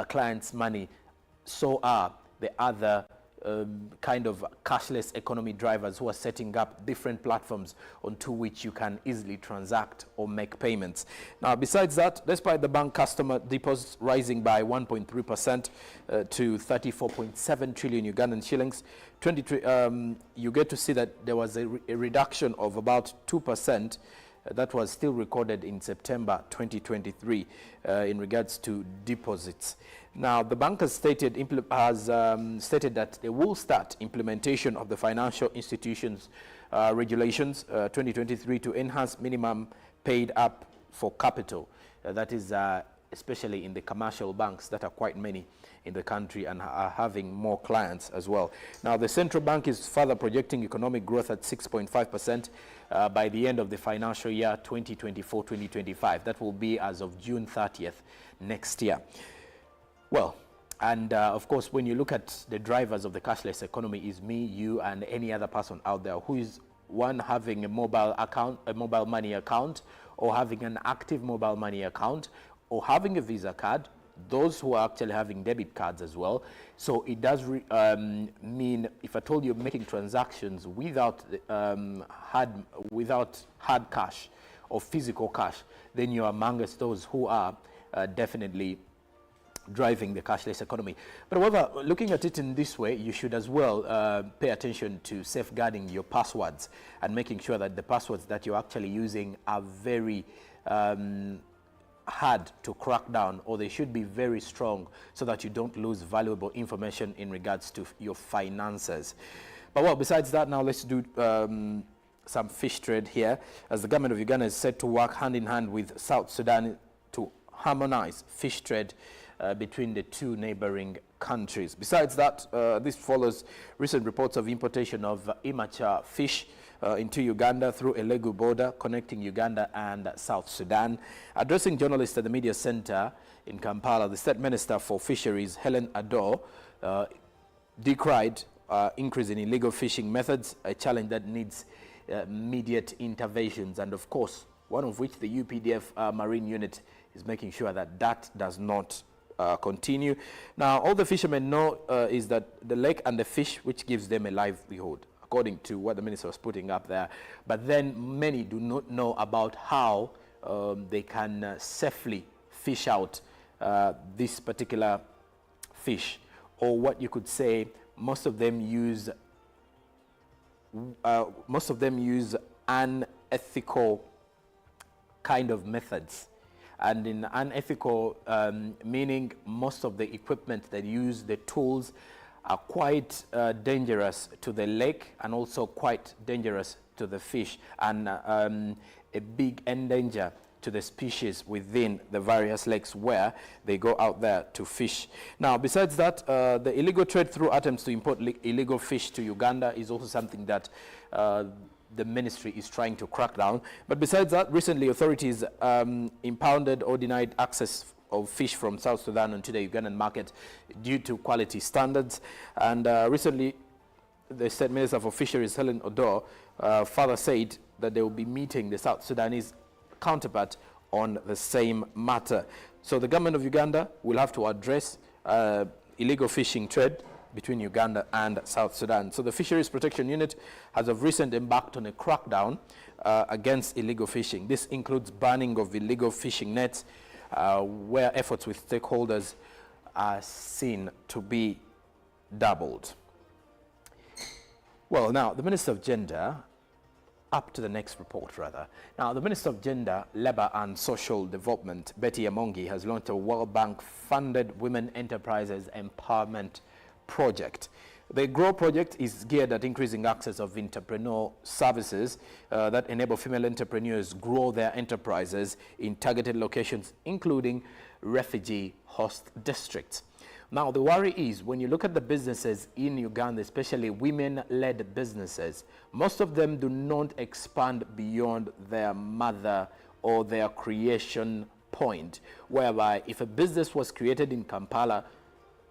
clients' money, so are the other kind of cashless economy drivers who are setting up different platforms onto which you can easily transact or make payments. Now, besides that, despite the bank customer deposits rising by 1.3% to 34.7 trillion Ugandan shillings, you get to see that there was a reduction of about 2% that was still recorded in September 2023 in regards to deposits. Now, the bank has stated that they will start implementation of the Financial Institutions Regulations 2023 to enhance minimum paid up for capital. That is especially in the commercial banks that are quite many in the country and are having more clients as well. Now, the central bank is further projecting economic growth at 6.5% by the end of the financial year 2024-2025. That will be as of June 30th next year. Well, and of course, when you look at the drivers of the cashless economy, is me, you, and any other person out there who is one having a mobile account, a mobile money account, or having an active mobile money account, or having a Visa card, those who are actually having debit cards as well. So it does mean, if I told you making transactions without hard cash or physical cash, then you're amongst those who are definitely driving the cashless economy. But however, looking at it in this way, you should as well pay attention to safeguarding your passwords and making sure that the passwords that you're actually using are very hard to crack down, or they should be very strong so that you don't lose valuable information in regards to your finances. But well, besides that, now let's do some fish trade here, as the government of Uganda is set to work hand in hand with South Sudan to harmonize fish trade between the two neighboring countries. Besides that, this follows recent reports of importation of immature fish into Uganda through a legal border connecting Uganda and South Sudan. Addressing journalists at the media center in Kampala, the State Minister for Fisheries, Helen Addo, decried increase in illegal fishing methods, a challenge that needs immediate interventions, and of course, one of which the UPDF Marine Unit is making sure that that does not continue. Now, all the fishermen know is that the lake and the fish, which gives them a livelihood, according to what the minister was putting up there. But then many do not know about how they can safely fish out this particular fish, or what you could say, most of them use unethical kind of methods. And in unethical meaning, most of the equipment they use, the tools, are quite dangerous to the lake and also quite dangerous to the fish, and a big endanger to the species within the various lakes where they go out there to fish. Now, besides that, the illegal trade through attempts to import illegal fish to Uganda is also something that the ministry is trying to crack down. But besides that, recently authorities impounded or denied access of fish from South Sudan onto the Ugandan market due to quality standards. And recently, the State Minister for Fisheries, Helen Addo, further said that they will be meeting the South Sudanese counterpart on the same matter. So the government of Uganda will have to address illegal fishing trade between Uganda and South Sudan. So the Fisheries Protection Unit has of recent embarked on a crackdown against illegal fishing. This includes banning of illegal fishing nets, where efforts with stakeholders are seen to be doubled. Well, now, the Minister of Gender, up to the next report, rather. Now, the Minister of Gender, Labour and Social Development, Betty Amongi, has launched a World Bank-funded Women Enterprises Empowerment Project. The GROW project is geared at increasing access of entrepreneurial services that enable female entrepreneurs grow their enterprises in targeted locations, including refugee host districts. Now, the worry is when you look at the businesses in Uganda, especially women-led businesses, most of them do not expand beyond their mother or their creation point, whereby if a business was created in Kampala,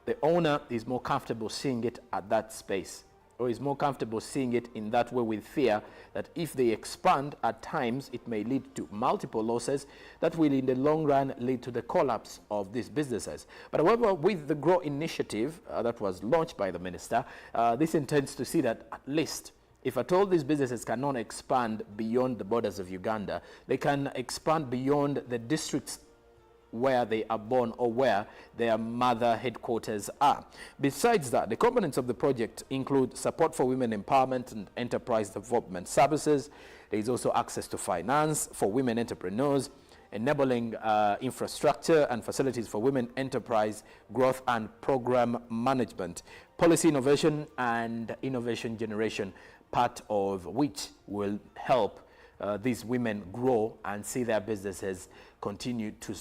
the owner is more comfortable seeing it at that space, or is more comfortable seeing it in that way, with fear that if they expand, at times it may lead to multiple losses that will in the long run lead to the collapse of these businesses. But however, with the Grow initiative that was launched by the minister, this intends to see that at least if at all these businesses cannot expand beyond the borders of Uganda, they can expand beyond the districts where they are born or where their mother headquarters are. Besides that, the components of the project include support for women empowerment and enterprise development services. There is also access to finance for women entrepreneurs, enabling infrastructure and facilities for women enterprise growth and program management, policy innovation and innovation generation, part of which will help these women grow and see their businesses continue to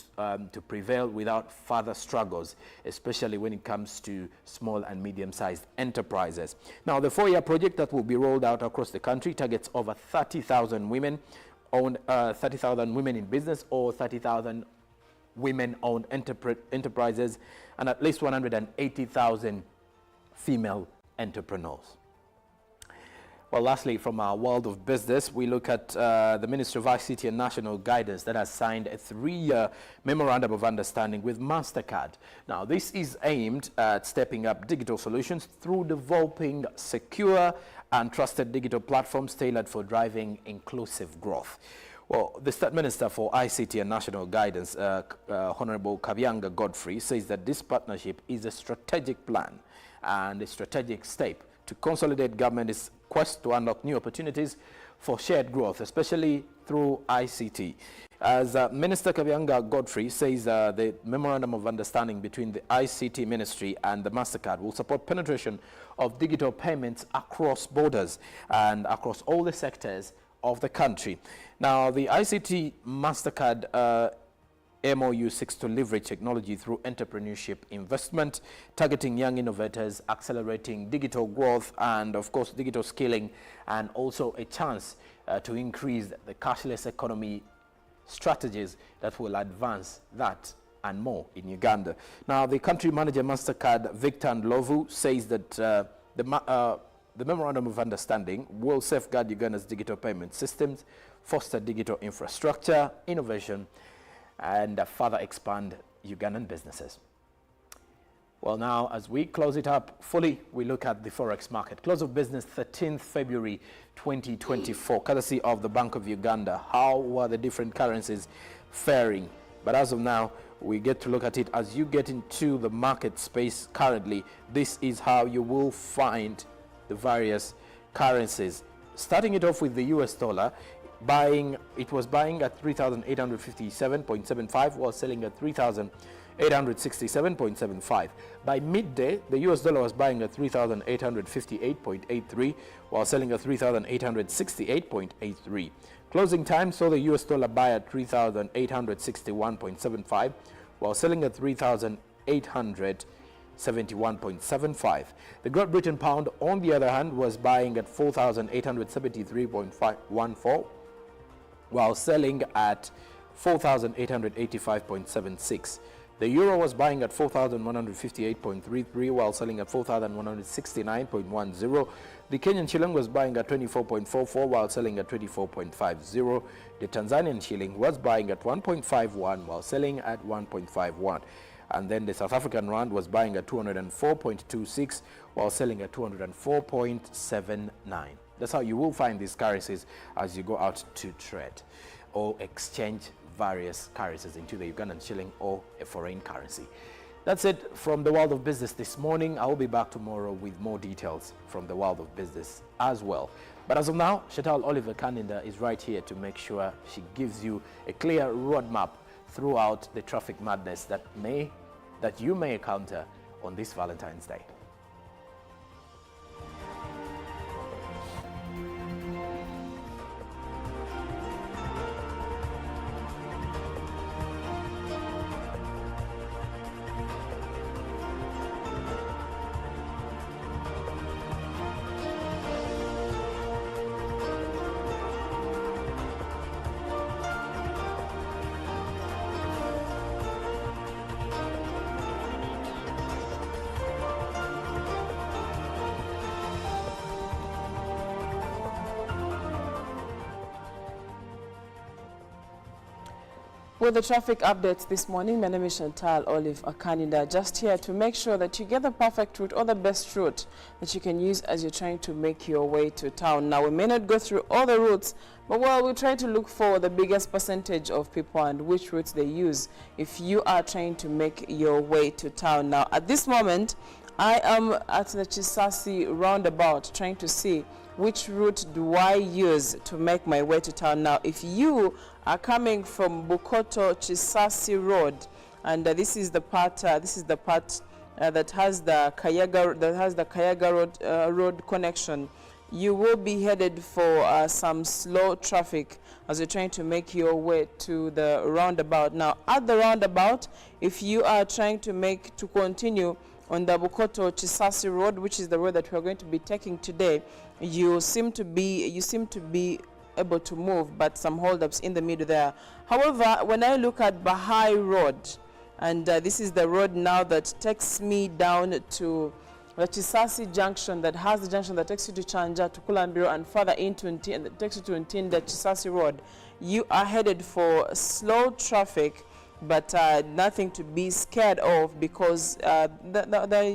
prevail without further struggles, especially when it comes to small and medium-sized enterprises. Now, the 4-year project that will be rolled out across the country targets over 30,000 women, 30,000 women in business, or 30,000 women-owned enterprises, and at least 180,000 female entrepreneurs. Well, lastly, from our world of business, we look at the Ministry of ICT and National Guidance that has signed a 3-year memorandum of understanding with MasterCard. Now, this is aimed at stepping up digital solutions through developing secure and trusted digital platforms tailored for driving inclusive growth. Well, the State Minister for ICT and National Guidance, Honorable Kabyanga Godfrey, says that this partnership is a strategic plan and a strategic step to consolidate government's quest to unlock new opportunities for shared growth, especially through ICT. As Minister Kabyanga Godfrey says, the Memorandum of Understanding between the ICT Ministry and the MasterCard will support penetration of digital payments across borders and across all the sectors of the country. Now, the ICT MasterCard MOU seeks to leverage technology through entrepreneurship investment, targeting young innovators, accelerating digital growth, and of course digital skilling, and also a chance to increase the cashless economy strategies that will advance that and more in Uganda. Now, the country manager MasterCard, Victor Ndlovu, says that the Memorandum of Understanding will safeguard Uganda's digital payment systems, foster digital infrastructure, innovation, and further expand Ugandan businesses. Well, now, as we close it up fully, we look at the Forex market. Close of business 13th February 2024, courtesy of the Bank of Uganda. How were the different currencies faring? But as of now, we get to look at it as you get into the market space currently. This is how you will find the various currencies. Starting it off with the US dollar, it was buying at 3,857.75 while selling at 3,867.75. By midday, the US dollar was buying at 3,858.83 while selling at 3,868.83. Closing time saw the US dollar buy at 3,861.75 while selling at 3,871.75. The Great Britain pound, on the other hand, was buying at 4,873.14 while selling at 4,885.76. The euro was buying at 4,158.33 while selling at 4,169.10. The Kenyan shilling was buying at 24.44 while selling at 24.50. The Tanzanian shilling was buying at 1.51 while selling at 1.51. And then the South African rand was buying at 204.26 while selling at 204.79. That's how you will find these currencies as you go out to trade or exchange various currencies into the Ugandan shilling or a foreign currency. That's it from the world of business this morning. I will be back tomorrow with more details from the world of business as well. But as of now, Chantal Oliver Kandinder is right here to make sure she gives you a clear roadmap throughout the traffic madness that you may encounter on this Valentine's Day. With the traffic updates this morning, my name is Chantal Olive Akaninda, just here to make sure that you get the perfect route or the best route that you can use as you're trying to make your way to town. Now, we may not go through all the routes, but we'll try to look for the biggest percentage of people and which routes they use if you are trying to make your way to town. Now, at this moment, I am at the Chisasi roundabout trying to see which route do I use to make my way to town. Now, if you are coming from Bukoto Chisasi Road, and this is the part that has the Kayaga road connection, you will be headed for some slow traffic as you're trying to make your way to the roundabout. Now, at the roundabout, if you are trying to continue on the Bukoto Chisasi Road, which is the road that we're going to be taking today, you seem to be able to move, but some holdups in the middle there. However, when I look at Bahai Road, and this is the road now that takes me down to the Chisasi junction, that has the junction that takes you to Chanja, to Kulambiro, and further into Nti, and that takes you to Ntinda Chisasi Road, you are headed for slow traffic, but nothing to be scared of, because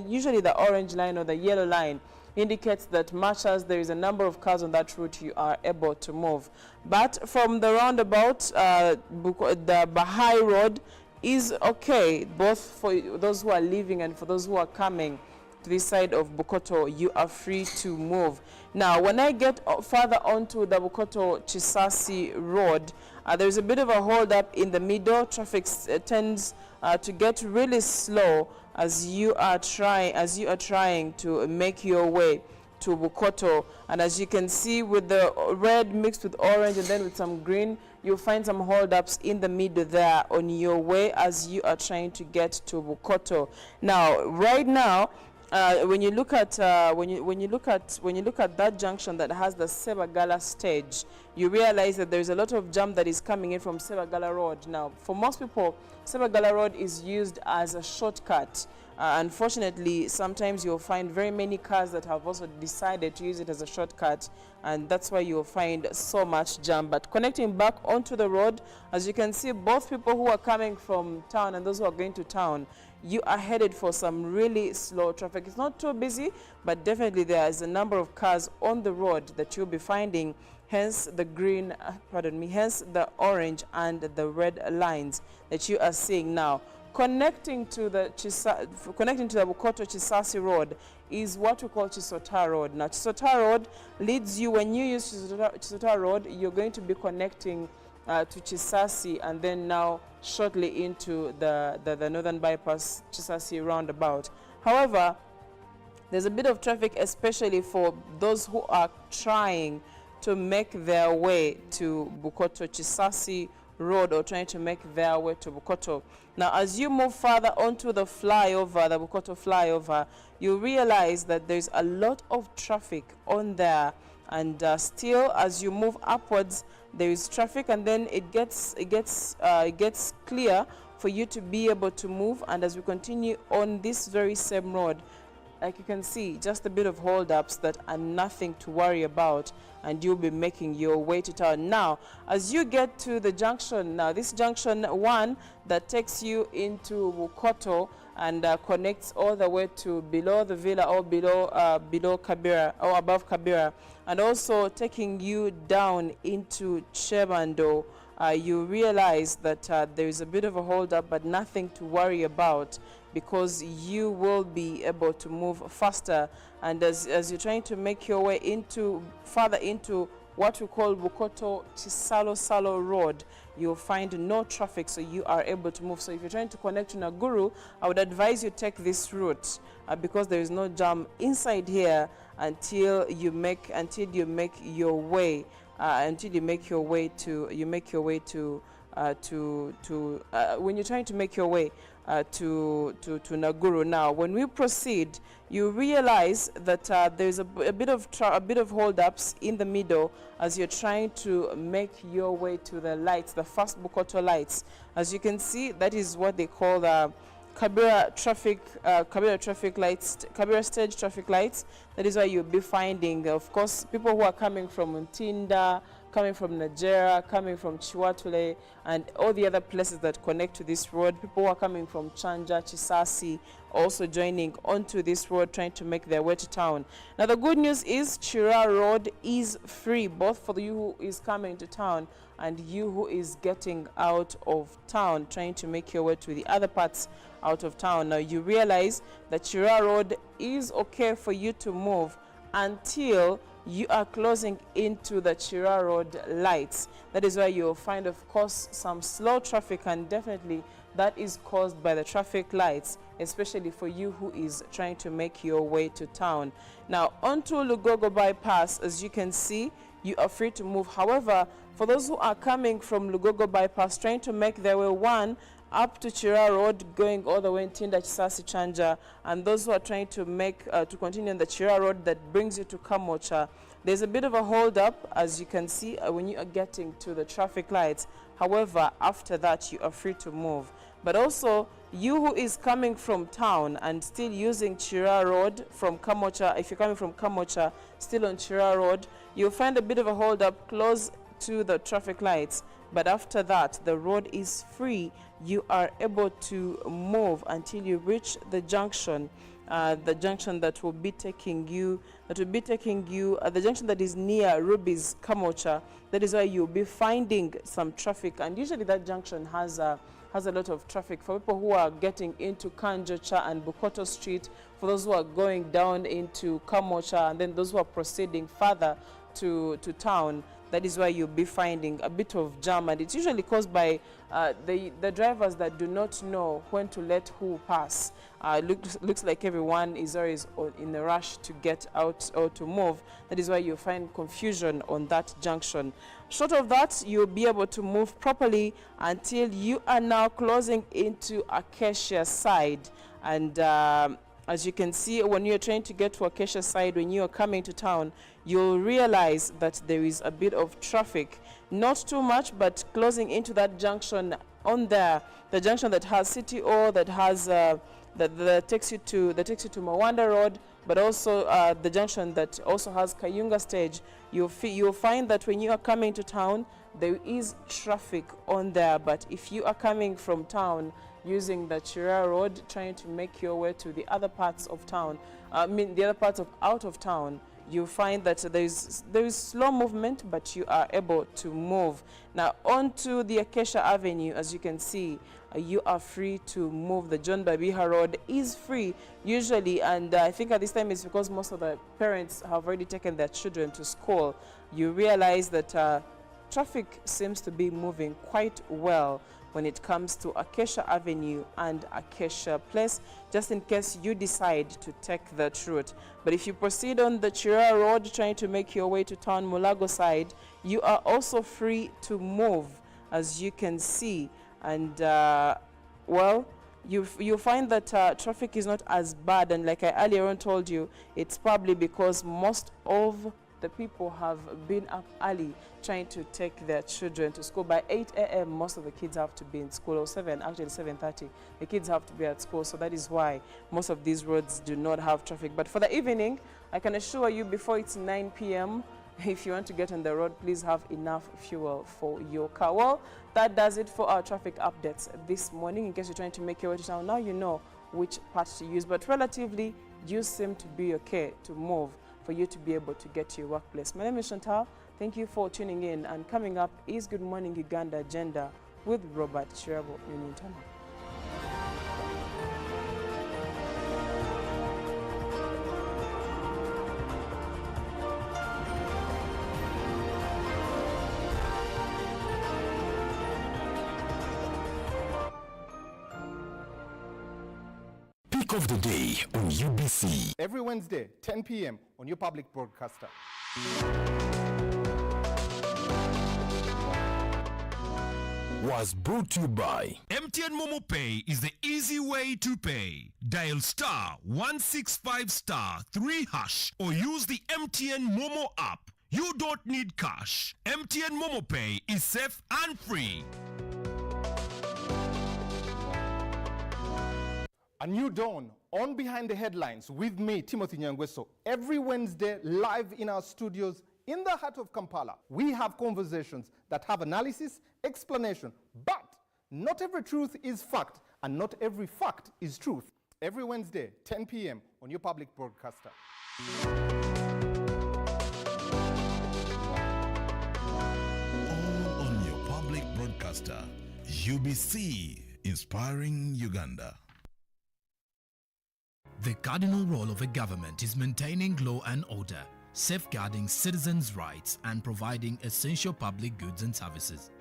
usually the orange line or the yellow line indicates that much as there is a number of cars on that route, you are able to move. But from the roundabout, the Bahai Road is okay, both for those who are leaving and for those who are coming to this side of Bukoto. You are free to move. Now, when I get further onto the Bukoto Chisasi Road, there's a bit of a hold up in the middle. Traffic tends to get really slow as you are trying to make your way to Bukoto. And as you can see, with the red mixed with orange and then with some green, you'll find some hold-ups in the middle there on your way as you are trying to get to Bukoto. Now, right now, when you look at that junction that has the Sebagala stage, you realize that there's a lot of jam that is coming in from Sebagala Road. Now, for most people, Sebagala Road is used as a shortcut. Unfortunately, sometimes you'll find very many cars that have also decided to use it as a shortcut, and that's why you'll find so much jam. But connecting back onto the road, as you can see, both people who are coming from town and those who are going to town, you are headed for some really slow traffic. It's not too busy, but definitely there is a number of cars on the road that you'll be finding, hence the hence the orange and the red lines that you are seeing now. Connecting to the Bukoto Chisasi Road is what we call Chisota Road. Now, Chisota Road leads you, when you use Chisota Road, you're going to be connecting to Chisasi, and then now shortly into the Northern Bypass Chisasi roundabout. However, there's a bit of traffic, especially for those who are trying to make their way to Bukoto Chisasi Road, or trying to make their way to Bukoto. Now, as you move further onto the flyover, the Bukoto flyover, you realize that there's a lot of traffic on there, and still as you move upwards, there is traffic, and then it gets clear for you to be able to move. And as we continue on this very same road, like you can see, just a bit of hold-ups that are nothing to worry about, and you'll be making your way to town. Now, as you get to the junction, now this junction 1 that takes you into Bukoto and connects all the way to below the villa, or below Kabira, or above Kabira, and also taking you down into Chebando, you realize that there is a bit of a hold-up, but nothing to worry about, because you will be able to move faster. And as you're trying to make your way further into what we call Bukoto Chisalo Road, you'll find no traffic, so you are able to move. So if you're trying to connect to Naguru, I would advise you take this route because there is no jam inside here until you make your way when you're trying to make your way to Naguru. Now, when we proceed, you realize that there's a bit of hold-ups in the middle as you're trying to make your way to the lights, the first Bukoto lights. As you can see, that is what they call the Kabira traffic lights, Kabira stage traffic lights. That is why you'll be finding, of course, people who are coming from Ntinda, coming from Nigeria, coming from Chiwatule, and all the other places that connect to this road. People who are coming from Chanja, Chisasi, also joining onto this road, trying to make their way to town. Now, the good news is Chira Road is free, both for you who is coming to town and you who is getting out of town, trying to make your way to the other parts out of town. Now, you realize that Chira Road is okay for you to move until you are closing into the Chira Road lights. That is why you'll find, of course, some slow traffic, and definitely that is caused by the traffic lights, especially for you who is trying to make your way to town. Now, onto Lugogo bypass, as you can see, you are free to move. However, for those who are coming from Lugogo bypass, trying to make their way up to Chira Road, going all the way in Tinda, Chisasi, Chanja, and those who are trying to make to continue on the Chira Road that brings you to Kamocha, there's a bit of a hold up, as you can see, when you are getting to the traffic lights. However, after that, you are free to move. But also, you who is coming from town and still using Chira Road from Kamocha, if you're coming from Kamocha, still on Chira Road, you'll find a bit of a hold up close to the traffic lights. But after that, the road is free. You are able to move until you reach the junction that will be taking you, the junction that is near Ruby's Kamocha. That is why you'll be finding some traffic, and usually that junction has a lot of traffic for people who are getting into Kanjocha and Bukoto Street, for those who are going down into Kamocha, and then those who are proceeding further to town. That is why you'll be finding a bit of jam, and it's usually caused by the drivers that do not know when to let who pass. Looks like everyone is always in a rush to get out or to move. That is why you find confusion on that junction. Short of that, you'll be able to move properly until you are now closing into Acacia side. And as you can see, when you're trying to get to Acacia side, when you're coming to town, you'll realize that there is a bit of traffic. Not too much, but closing into that junction on there, the junction that has CTO, that has that takes you to Mawanda Road, but also the junction that also has Kayunga Stage. You'll find that when you are coming to town, there is traffic on there. But if you are coming from town using the Chira Road, trying to make your way to the other parts of town, the other parts of out of town, you find that there is slow movement, but you are able to move. Now, onto the Acacia Avenue, as you can see, you are free to move. The John Babiha Road is free usually, and I think at this time it's because most of the parents have already taken their children to school. You realize that traffic seems to be moving quite well when it comes to Acacia Avenue and Acacia Place, just in case you decide to take that route. But if you proceed on the Chira Road trying to make your way to town Mulago side, you are also free to move, as you can see. And well, you find that traffic is not as bad, and like I earlier on told you, it's probably because most of the people have been up early trying to take their children to school. By 8 a.m. most of the kids have to be in school, or 7:30 the kids have to be at school. So that is why most of these roads do not have traffic. But for the evening, I can assure you, before it's 9 p.m, if you want to get on the road, please have enough fuel for your car. Well, that does it for our traffic updates this morning. In case you're trying to make your way to town, now you know which part to use, but relatively you seem to be okay to move for you to be able to get to your workplace. My name is Chantal. Thank you for tuning in. And coming up is Good Morning Uganda Agenda with Robert Chirabo Nyunyintana. Pick of the day on UBC. Every Wednesday, 10 p.m. on your public broadcaster. Was brought to you by MTN Momo Pay is the easy way to pay. Dial star 165 star 3 hash or use the MTN Momo app. You don't need cash. MTN Momo Pay is safe and free. A new dawn on Behind the Headlines with me, Timothy Nyangweso, every Wednesday live in our studios In the heart of Kampala, we have conversations that have analysis, explanation, but not every truth is fact, and not every fact is truth. Every Wednesday, 10 p.m. on your public broadcaster. All on your public broadcaster, UBC, inspiring Uganda. The cardinal role of a government is maintaining law and order, safeguarding citizens' rights and providing essential public goods and services.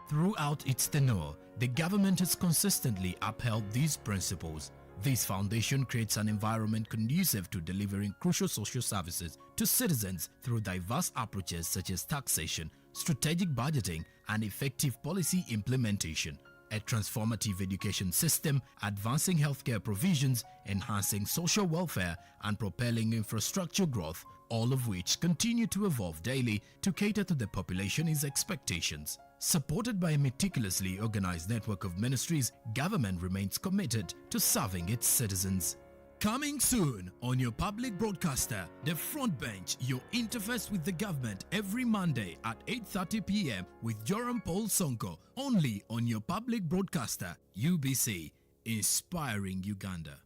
Throughout its tenure, the government has consistently upheld these principles. This foundation creates an environment conducive to delivering crucial social services to citizens through diverse approaches such as taxation, strategic budgeting, and effective policy implementation. A transformative education system, advancing healthcare provisions, enhancing social welfare, and propelling infrastructure growth, all of which continue to evolve daily to cater to the population's expectations. Supported by a meticulously organized network of ministries, government remains committed to serving its citizens. Coming soon on your public broadcaster, The Front Bench, your interface with the government every Monday at 8:30 p.m. with Joram Paul Sonko, only on your public broadcaster, UBC, inspiring Uganda.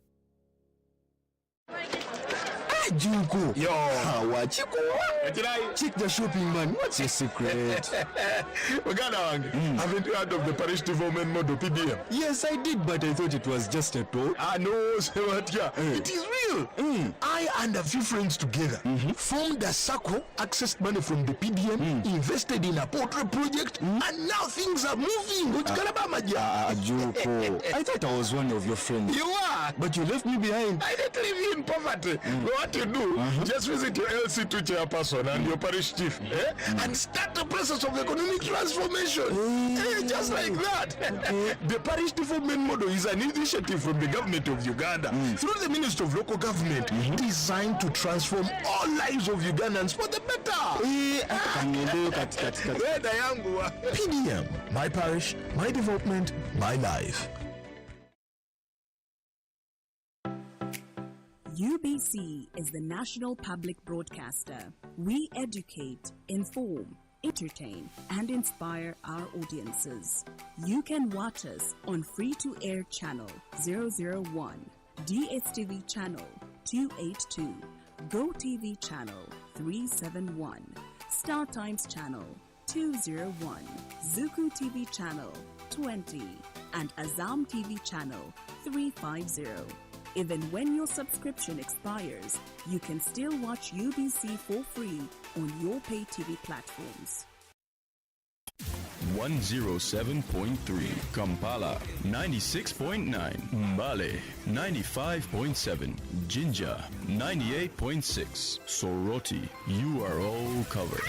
Junko. Yo. Wachiko. Check the shopping man. What's your secret? Uganda, haven't you heard of the parish development model PDM? Yes, I did, but I thought it was just a talk. No, it is real. I and a few friends together formed a circle, accessed money from the PDM, invested in a poultry project, and now things are moving. Junko. I thought I was one of your friends. You are. But you left me behind. I didn't leave you in poverty. What you do, just visit your LC2 chairperson and your parish chief and start the process of economic transformation. Just like that. The parish development model is an initiative from the government of Uganda through the Ministry of Local Government designed to transform all lives of Ugandans for the better. PDM, my parish, my development, my life. UBC is the national public broadcaster. We educate, inform, entertain, and inspire our audiences. You can watch us on free-to-air channel 001, DSTV channel 282, GoTV channel 371, Star Times channel 201, Zuku TV channel 20, and Azam TV channel 350. Even when your subscription expires, you can still watch UBC for free on your pay TV platforms. 107.3 Kampala, 96.9 Mbale, 95.7 Jinja, 98.6 Soroti. You are all covered.